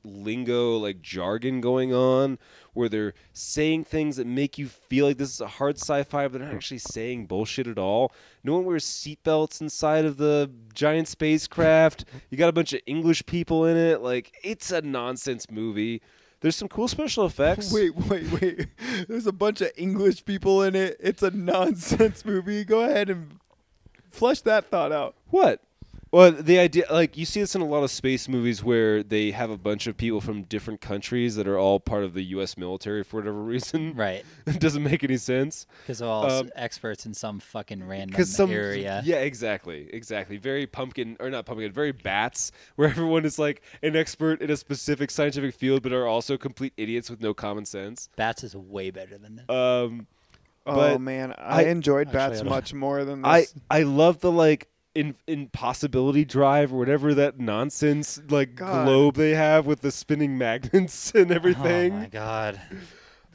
lingo, like jargon going on, where they're saying things that make you feel like this is a hard sci-fi, but they're not actually saying bullshit at all. No one wears seatbelts inside of the giant spacecraft. You got a bunch of English people in it. Like, it's a nonsense movie. There's some cool special effects. Wait. There's a bunch of English people in it. It's a nonsense movie. Go ahead and flesh that thought out. What? Well, the idea, like, you see this in a lot of space movies where they have a bunch of people from different countries that are all part of the U.S. military for whatever reason. Right. It doesn't make any sense. Because they're all experts in some fucking random area. Yeah, exactly. Very very bats, where everyone is like an expert in a specific scientific field, but are also complete idiots with no common sense. Bats is way better than this. Oh man, I enjoyed Bats much more than this. I love the like impossibility drive or whatever that nonsense like globe they have with the spinning magnets and everything. Oh my god.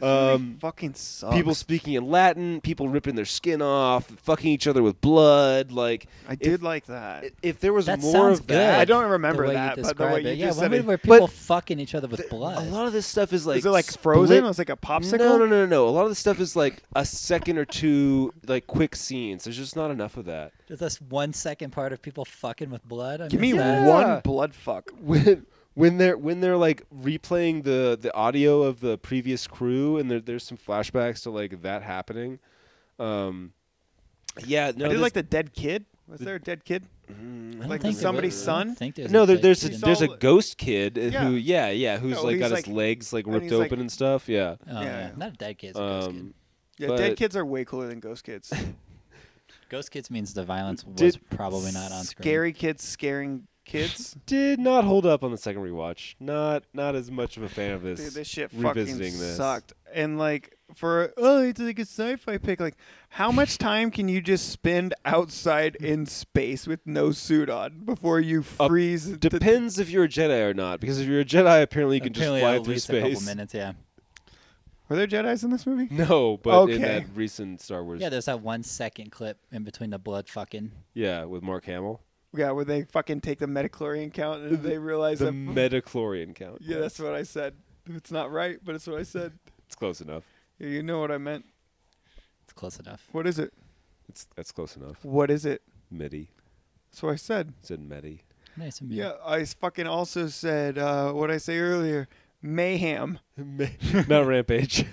Fucking sucks. People speaking in Latin, people ripping their skin off, fucking each other with blood. Like I did like that. If there was That more sounds of good. that, I don't remember the way that, you but the way describe you it. just Yeah, said when it. were people But fucking each other with blood? a lot of this stuff is like Is it like Frozen? It was like a popsicle? No. A lot of this stuff is like a second or two like quick scenes. There's just not enough of that. Is this 1 second part of people fucking with blood? I Give me missed that. one blood fuck. When they're like replaying the audio of the previous crew and there's some flashbacks to like that happening. Yeah, no. I did like the dead kid. Was there a dead kid? I don't Like think somebody's I son? don't think there's No, a dead there's kid. a ghost kid who's No, like got he's his legs like and ripped he's, like- open and stuff. Yeah. Oh, Yeah. yeah. Not a dead kid. It's a ghost kid. Yeah, But- dead kids are way cooler than ghost kids. Ghost kids means the violence was Did- probably not on screen. Scary kids scaring kids. Did not hold up on the second rewatch. Not as much of a fan of this. Dude, this shit fucking revisiting this. sucked. And like it's like a sci-fi pick. Like, how much time can you just spend outside in space with no suit on before you freeze? Depends if you're a Jedi or not. Because if you're a Jedi, apparently you can Apparently just fly at through least a couple space. minutes, yeah. Were there Jedis in this movie? No, but in Okay. that recent Star Wars. Yeah, there's that 1 second clip in between the blood fucking. Yeah, with Mark Hamill. Yeah, where they fucking take the metachlorian count and they realize The that. metachlorian count. Yeah, that's what I said. It's not right, but it's what I said. It's close enough. Yeah, you know what I meant. It's close enough. What is it? That's close enough. What is it? Medi. That's what I said. Said Medi. Nice and Yeah, I fucking also said what I say earlier. Mayhem. Not Rampage.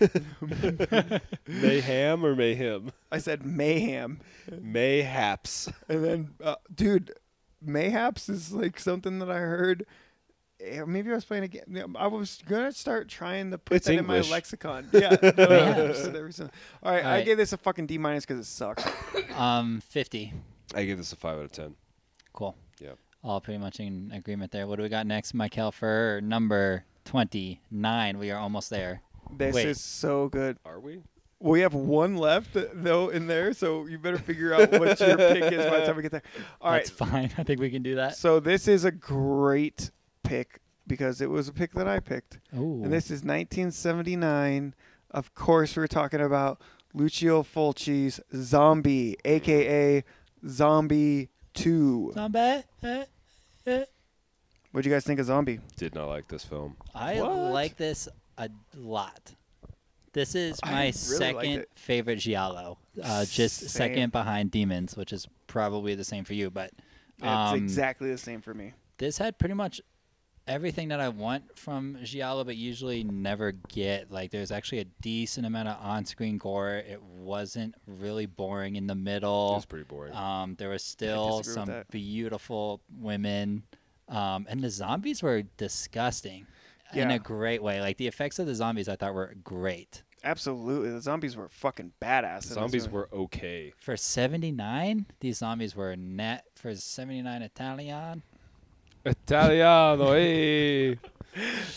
Mayhem or Mayhem? I said mayhem. Mayhaps. And then, dude, mayhaps is like something that I heard. Maybe I was playing again. I was gonna start trying to put It's that English. in my lexicon. Yeah. Mayhaps. All right, I right. gave this a fucking D- because it sucks. 50. I give this a 5 out of 10. Cool. Yep. All pretty much in agreement there. What do we got next, Michael, for number 29? We are almost there. This Wait. is so good. Are we? We have one left though in there, so you better figure out what your pick is by the time we get there. All right. That's fine. I think we can do that. So this is a great pick because it was a pick that I picked. Ooh. And this is 1979. Of course, we're talking about Lucio Fulci's Zombie, a.k.a. Zombie 2. Zombie. What'd you guys think of Zombie? Did not like this film. I What? like this a lot. This is I my really liked second it. favorite giallo. Just Same. second behind Demons, which is probably the same for you. But It's exactly the same for me. this had pretty much everything that I want from giallo, but usually never get. Like, there's actually a decent amount of on-screen gore. It wasn't really boring in the It middle. was pretty boring. There was still disagree with some that. beautiful women, and the zombies were disgusting in Yeah. a great way. Like, the effects of the zombies I thought were great. Absolutely. The zombies were fucking badass. in this Zombies movie. were okay. For 79, these zombies were net for 79 Italian. Italiano, hey.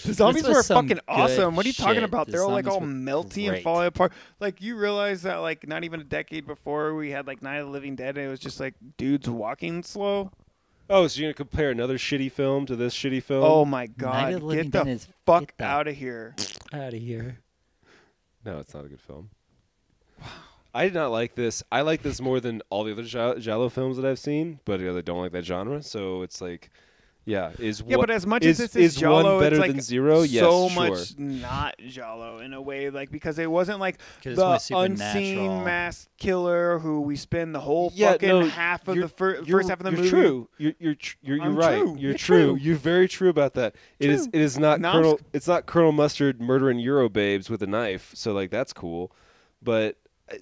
The zombies was were some fucking good awesome. What are you talking shit. about? The They're all like all zombies were melty and great. falling apart. Like, you realize that like not even a decade before we had like Night of the Living Dead and it was just like dudes walking slow. Oh, so you're going to compare another shitty film to this shitty film? Oh my Night god. of the Living Get the Dead is fuck get the- out of here. Out of here. No, it's not a good film. I did not like this. I like this more than all the other Giallo films that I've seen, but I don't like that genre. So it's like, Yeah, but as much is as this is Giallo, one better it's like than zero? Yes, so sure. much not Giallo in a way, like because it wasn't like 'Cause it's the more supernatural. unseen masked killer who we spend the whole Yeah, fucking no, half of you're- the first half of the you're movie. True. You're I'm right. true. You're You're true. true. You're very true about that. It is not Nomsk. Colonel. It's not Colonel Mustard murdering Euro babes with a knife. So like that's cool, but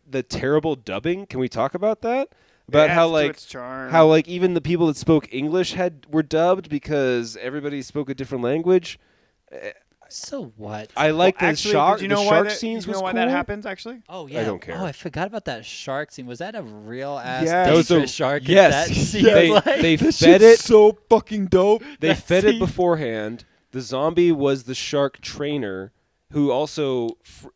the terrible dubbing. Can we talk about that? About It how adds to like its charm. how like even the people that spoke English were dubbed because everybody spoke a different language. So what? I like Well, the actually, shark. did you the know why shark that, scenes you know was why cool. that happens actually? Oh yeah. don't care. Oh, I forgot about that shark scene. Was that a real ass Yes. That was dangerous a- shark? in yes. that scene? They like, they This fed shit's it. so fucking dope. They That fed it scene. beforehand. The zombie was the shark trainer who also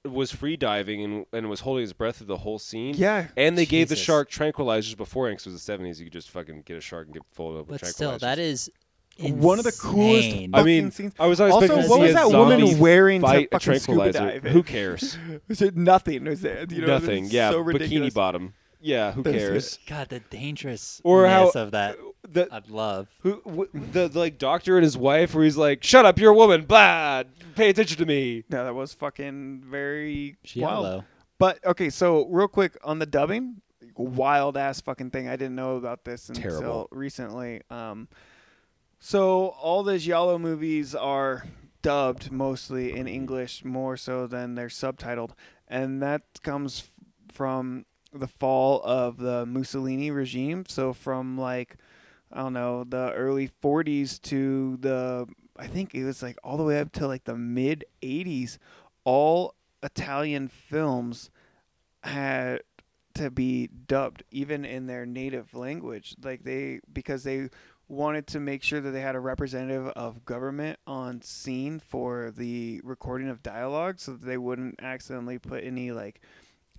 was free diving and was holding his breath through the whole scene. Yeah. And they gave the Jesus. shark tranquilizers beforehand because it was the 70s. You could just fucking get a shark and get full of but tranquilizers. still, that is One of the coolest insane. I mean, scenes. I was not Also, expecting to what see was a that zombie woman wearing to fight a fucking scuba tranquilizer. dive? Who cares? Was it nothing? Was it Nothing. it's Yeah, so bikini ridiculous. bottom. Yeah, who That's cares? God, the dangerous Or how- of that. The, I'd love. the like doctor and his wife, where he's like, "Shut up, you're a woman. Blah. Pay attention to me." No, that was fucking very Giallo. wild. But okay, so real quick on the dubbing, wild ass fucking thing. I didn't know about this until Terrible. recently. So all the Giallo movies are dubbed mostly in English, more so than they're subtitled, and that comes from the fall of the Mussolini regime. So from like, I don't know, the early 40s to I think it was like all the way up to like the mid 80s, all Italian films had to be dubbed even in their native language, like because they wanted to make sure that they had a representative of government on scene for the recording of dialogue, so that they wouldn't accidentally put any like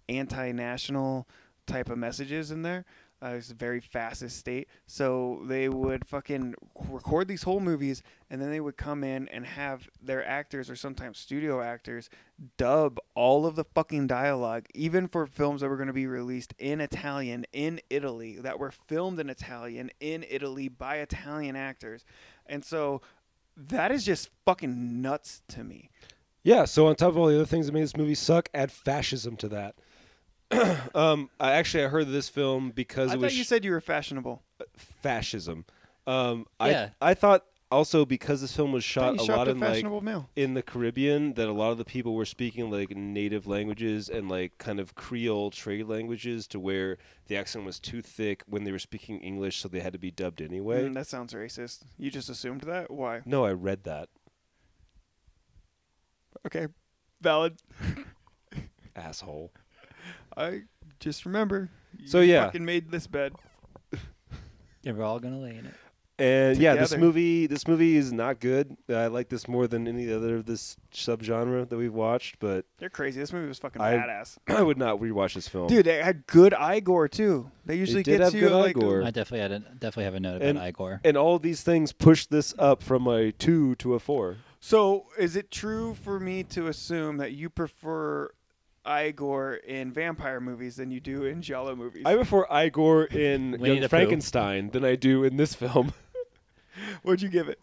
anti-national type of messages in there. It's a very fascist state, so they would fucking record these whole movies, and then they would come in and have their actors, or sometimes studio actors, dub all of the fucking dialogue, even for films that were going to be released in Italian in Italy, that were filmed in Italian in Italy by Italian actors. And so that is just fucking nuts to me. Yeah. So on top of all the other things that made this movie suck, add fascism to that. I heard this film because I it was thought you said you were fashionable. fascism. Yeah. I thought also because this film was I shot thought a you shopped lot at in like Fashionable Male. in the Caribbean, that a lot of the people were speaking like native languages and like kind of Creole trade languages, to where the accent was too thick when they were speaking English, so they had to be dubbed anyway. That sounds racist. You just assumed that? Why? No, I read that. Okay, valid. Asshole. I just remember. So, you yeah. fucking made this bed. And we're all gonna lay in it. And yeah, this Together. movie is not good. I like this more than any other of this subgenre that we've watched, but They're crazy. This movie was fucking I- badass. I would not rewatch this film. Dude, they had good eye gore too. They usually did get have you good eye like gore. I definitely have a note And- about Igor. And all these things push this up from a 2 to a 4. So, is it true for me to assume that you prefer Igor in vampire movies than you do in Giallo movies? I prefer Igor in Winnie Young the Pooh. Frankenstein than I do in this film. What'd you give it?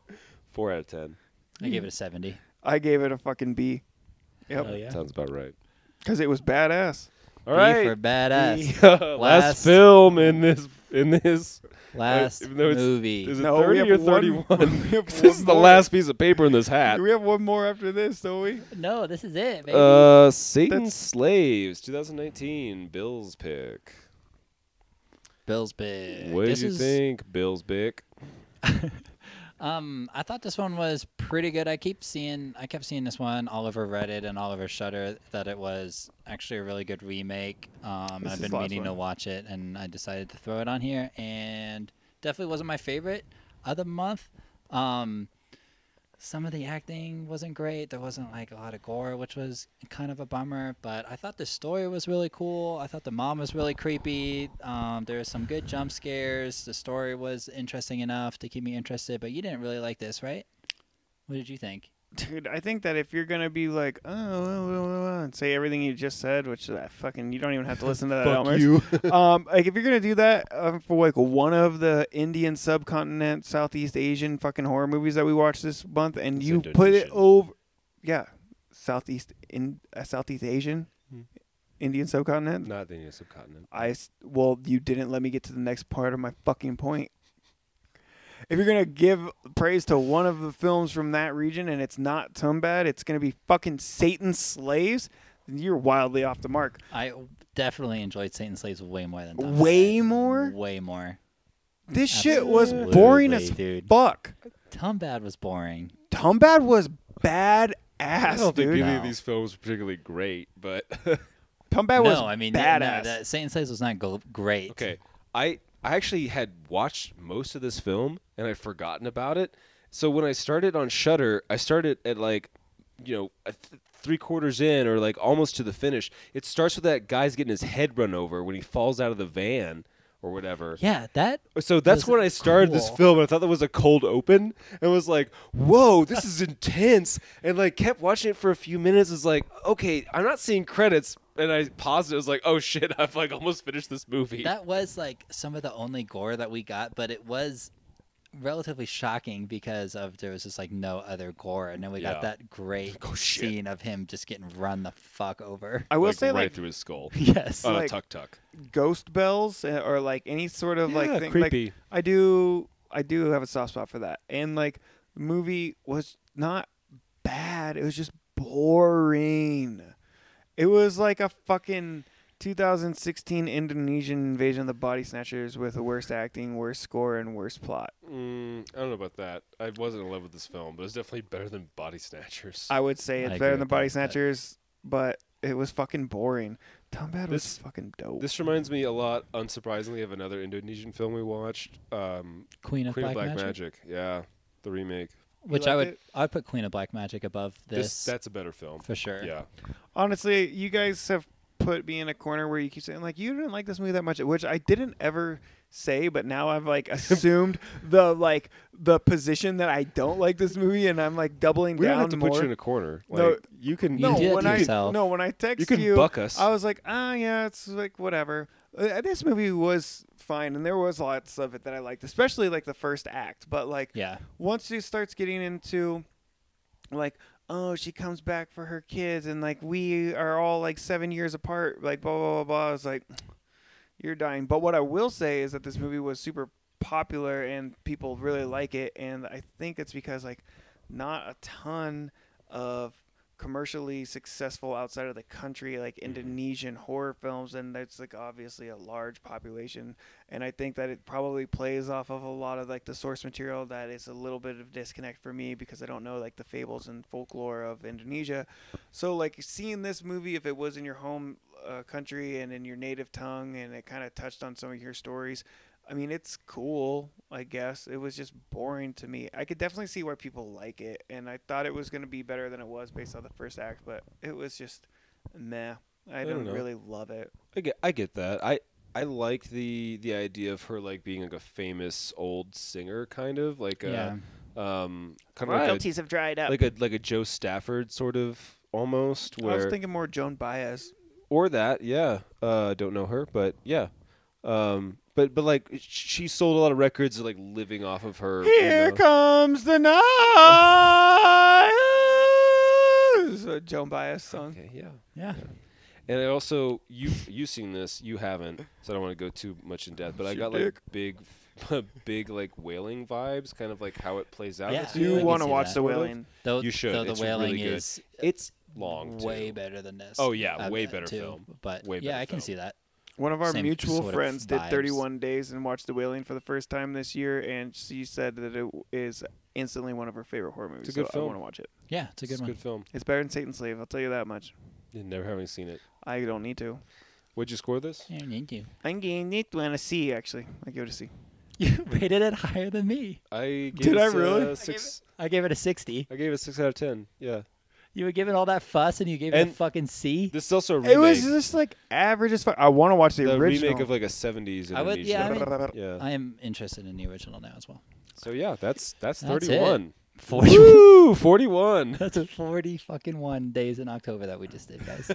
4 out of 10. I gave it a 70. I gave it a fucking B. Yep. Oh yeah. Sounds about right. Because it was badass. All B right. for badass. The last Last- film in this. Last even though it's- movie. Is it No, we 30 have or one- 31? we have This one is the more. last piece of paper in this hat. We have one more after this, don't we? No, this is it, baby. Satan's That's- Slaves, 2019, Bill's pick. Bill's big. What did This you is- think, Bill's pick? I thought this one was pretty good. I kept seeing this one all over Reddit and all over Shudder that it was actually a really good remake. And This I've is been the last meaning to one. watch it, and I decided to throw it on here. And definitely wasn't my favorite of the month. Some of the acting wasn't great. There wasn't like a lot of gore, which was kind of a bummer. But I thought the story was really cool. I thought the mom was really creepy. There were some good jump scares. The story was interesting enough to keep me interested. But you didn't really like this, right? What did you think? Dude, I think that if you're gonna be like, and say everything you just said, which fucking you don't even have to listen to that. Fuck Elmer. you. Like if you're gonna do that for like one of the Indian subcontinent, Southeast Asian fucking horror movies that we watched this month, and It's you put it Indonesian. over, Southeast Asian, Indian subcontinent. Not the Indian subcontinent. Well, you didn't let me get to the next part of my fucking point. If you're going to give praise to one of the films from that region and it's not Tumbbad, it's going to be fucking Satan's Slaves, then you're wildly off the mark. I definitely enjoyed Satan's Slaves way more than Tumbbad. Way more? Way more. This shit was Absolutely, boring as dude. fuck. Tumbbad was boring. Tumbbad was badass, I don't think dude. any of No. these films were particularly great, but Tumbbad was No, I mean, badass. no, Satan's Slaves was not great. okay. I actually had watched most of this film and I'd forgotten about it. So when I started on Shudder, I started at like, three-quarters in or like almost to the finish. It starts with that guy's getting his head run over when he falls out of the van or whatever. Yeah, that. So that's was when I started this cool. film, and I thought that was a cold open, and was like, "Whoa, this is intense!" And like kept watching it for a few minutes. It's like, okay, I'm not seeing credits, and I paused it. I was like, "Oh shit, I've like almost finished this movie." That was like some of the only gore that we got, but it was relatively shocking because there was just like no other gore, and then we Yeah. got that great Oh, shit. scene of him just getting run the fuck over. I will like, say, right like, through his skull. Yes. On like- a tuck. ghost bells or like any sort of like Yeah, thing. creepy. Like, I do have a soft spot for that. And like the movie was not bad. It was just boring. It was like a fucking 2016 Indonesian invasion of the Bodysnatchers with the worst acting, worst score, and worst plot. I don't know about that. I wasn't in love with this film, but it's definitely better than Bodysnatchers. I would say it's I better agree than with that, Bodysnatchers, but it was fucking boring. Tumbbad was This- fucking dope. This reminds me a lot, unsurprisingly, of another Indonesian film we watched, Queen of Black, Magic? Magic. Yeah, the remake. Which liked it? I'd put Queen of Black Magic above this That's a better film. for sure. Yeah. Honestly, you guys have put me in a corner where you keep saying like you didn't like this movie that much, which I didn't ever say, but now I've like assumed the position that I don't like this movie, and I'm like doubling We don't down have to more. put you in a corner. No, Like, you can. You do that when to I yourself. when I text You can buck us. I was like, yeah, it's like whatever. This movie was fine, and there was lots of it that I liked, especially like the first act. But like Yeah. once she starts getting into like, oh, she comes back for her kids, and like we are all like 7 years apart, like blah blah blah blah. I was like, you're dying. But what I will say is that this movie was super popular and people really like it, and I think it's because like not a ton of commercially successful outside of the country like Indonesian horror films, and that's like obviously a large population, and I think that it probably plays off of a lot of like the source material that is a little bit of disconnect for me because I don't know like the fables and folklore of Indonesia. So like seeing this movie, if it was in your home country and in your native tongue, and it kind of touched on some of your stories, I mean, it's cool, I guess. It was just boring to me. I could definitely see why people like it, and I thought it was going to be better than it was based on the first act, but it was just meh. I don't don't know. really love it. I get that. I like the idea of her like being like a famous old singer, kind of like Yeah. kind of Royalties have dried up. like a Joe Stafford sort of almost. I was Where thinking more Joan Baez. or that, yeah. Don't know her, but yeah. But like she sold a lot of records like living off of her. Here comes the night. It's a Joan Baez song. Okay, yeah. Yeah. And I also you've seen this, you haven't, so I don't want to go too much in depth. But I got like big like wailing vibes, kind of like how it plays out. Yeah. It's I You can want to see watch that. The Wailing? Though, You should. Though the It's wailing really good. is It's long way too. better than this. Oh, yeah, way better too. film. But Way yeah, better I can film. see that. One of our Same mutual sort of friends did vibes. 31 days and watched The Wailing for the first time this year, and she said that it is instantly one of her favorite horror movies. It's a good so film. I want to watch it. Yeah, it's a good It's a one. good film. It's better than Satan's Slave. I'll tell you that much. Never having seen it. I don't need to. What'd you score this? Yeah, you need to. I'm giving it a C, actually. I give it a C. You rated it higher than me. I gave Did it I really? six. I gave it a 60. I gave it 6 out of 10. Yeah. You were giving all that fuss and you gave it a And fucking C? This is also a remake. It was just like average as fuck. I want to watch the original. remake of like a 70s I would- Indonesian. yeah, I mean- yeah. I am interested in the original now as well. So yeah, that's That's 31. 40. Woo! 41. That's 40 fucking 1 days in October that we just did, guys.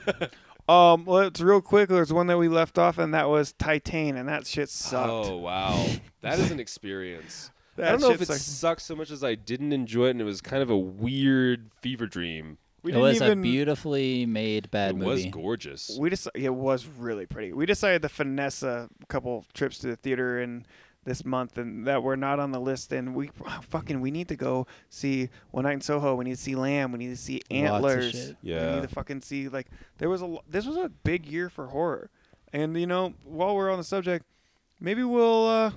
Let's real quick. There's one that we left off, and that was Titan, and that shit sucked. Oh, wow. That is an experience. That I don't know shit if it sucked. sucked so much as I didn't enjoy it, and it was kind of a weird fever dream. We It was didn't a even. beautifully made bad It movie. was gorgeous. It was really pretty. We decided to finesse a couple trips to the theater in this month, and that were not on the list. And we need to go see One Night in Soho. We need to see Lamb. We need to see Lots of Antlers. shit. Yeah. We need to fucking see this was a big year for horror. And while we're on the subject, maybe we'll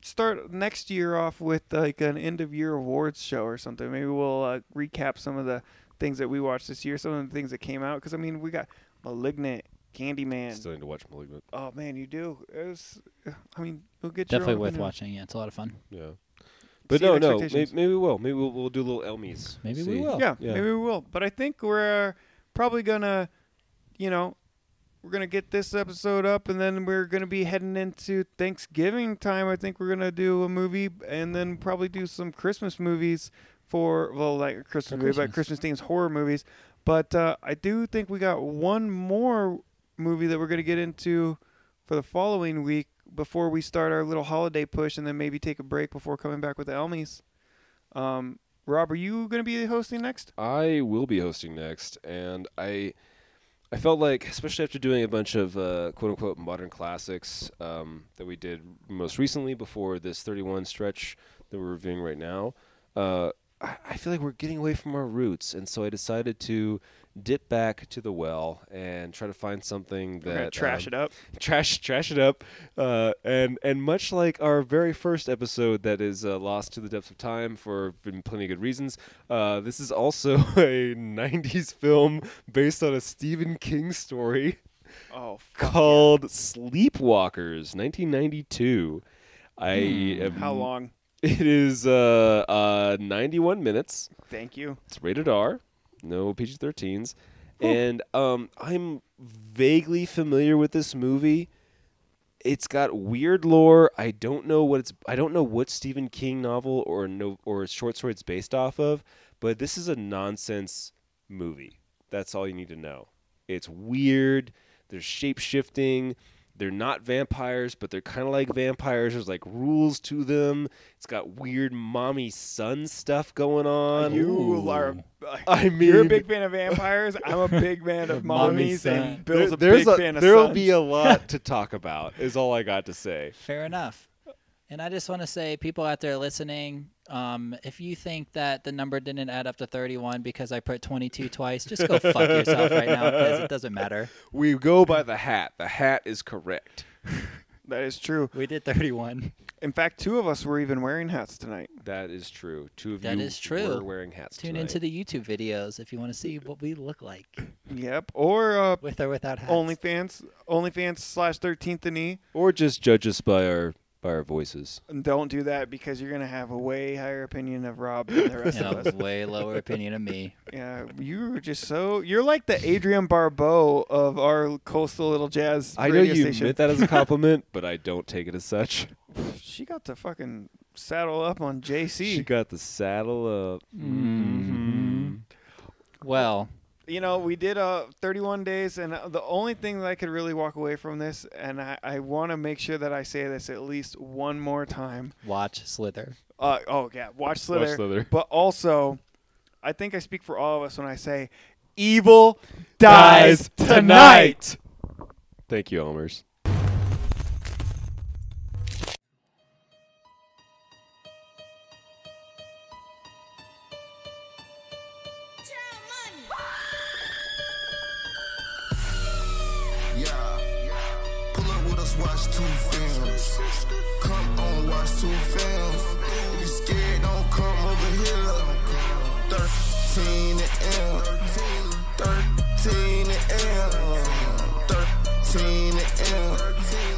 start next year off with like an end of year awards show or something. Maybe we'll recap some of the things that we watched this year, some of the things that came out. Because we got Malignant, Candyman. Still need to watch Malignant. Oh man, you do. We'll get Definitely your own worth opinion. watching. Yeah, it's a lot of fun. Yeah. But Exceed no. expectations. Maybe we will. Maybe we'll do little Elmies. Maybe See. we will. Yeah, Yeah. maybe we will. But I think we're probably gonna, we're gonna get this episode up, and then we're gonna be heading into Thanksgiving time. I think we're gonna do a movie, and then probably do some Christmas movies like Christmas movies, like Christmas themed horror movies. But I do think we got one more movie that we're gonna get into for the following week before we start our little holiday push, and then maybe take a break before coming back with the Elmies. Rob, are you going to be hosting next? I will be hosting next, and I felt like, especially after doing a bunch of quote-unquote modern classics that we did most recently before this 31 stretch that we're reviewing right now, I feel like we're getting away from our roots, and so I decided to dip back to the well and try to find something that Trash it up. trash it up, and much like our very first episode that is lost to the depths of time for plenty of good reasons, this is also a 90s film based on a Stephen King story Oh, fuck called Sleepwalkers, 1992. How long? It is 91 minutes. Thank you. It's rated R, no PG-13s, and I'm vaguely familiar with this movie. It's got weird lore. I don't know what Stephen King novel or short story it's based off of, but this is a nonsense movie. That's all you need to know. It's weird. There's shape-shifting. They're not vampires, but they're kind of like vampires. There's like rules to them. It's got weird mommy-son stuff going on. You are. I mean, You're a big fan of vampires. I'm a big fan of Mommy mommies, son. and Bill's a there's big fan of there'll sons. be a lot to talk about, is all I got to say. Fair enough. And I just want to say, people out there listening, if you think that the number didn't add up to 31 because I put 22 twice, just go fuck yourself right now, because it doesn't matter. We go by the hat. The hat is correct. That is true. We did 31. In fact, two of us were even wearing hats tonight. That is true. Two of That you is true. were wearing hats Tune tonight. into the YouTube videos if you want to see what we look like, Yep. Or with or without hats. OnlyFans /13th and E. Or just judge us by our voices. And don't do that, because you're gonna have a way higher opinion of Rob than the rest and of a us. way lower opinion of me. Yeah, you're like the Adrienne Barbeau of our coastal little jazz I know radio you station. meant that as a compliment, but I don't take it as such. She got to fucking saddle up on JC. She got the saddle up. Mm-hmm. Well, We did 31 days, and the only thing that I could really walk away from this, and I want to make sure that I say this at least one more time. watch Slither. Watch Slither. Watch Slither. But also, I think I speak for all of us when I say, evil dies tonight. Thank you, Elmers. Pull up with us, watch 2 films. Come on, watch 2 films. If you scared, don't come over here. 13 M. 13 M. 13 M.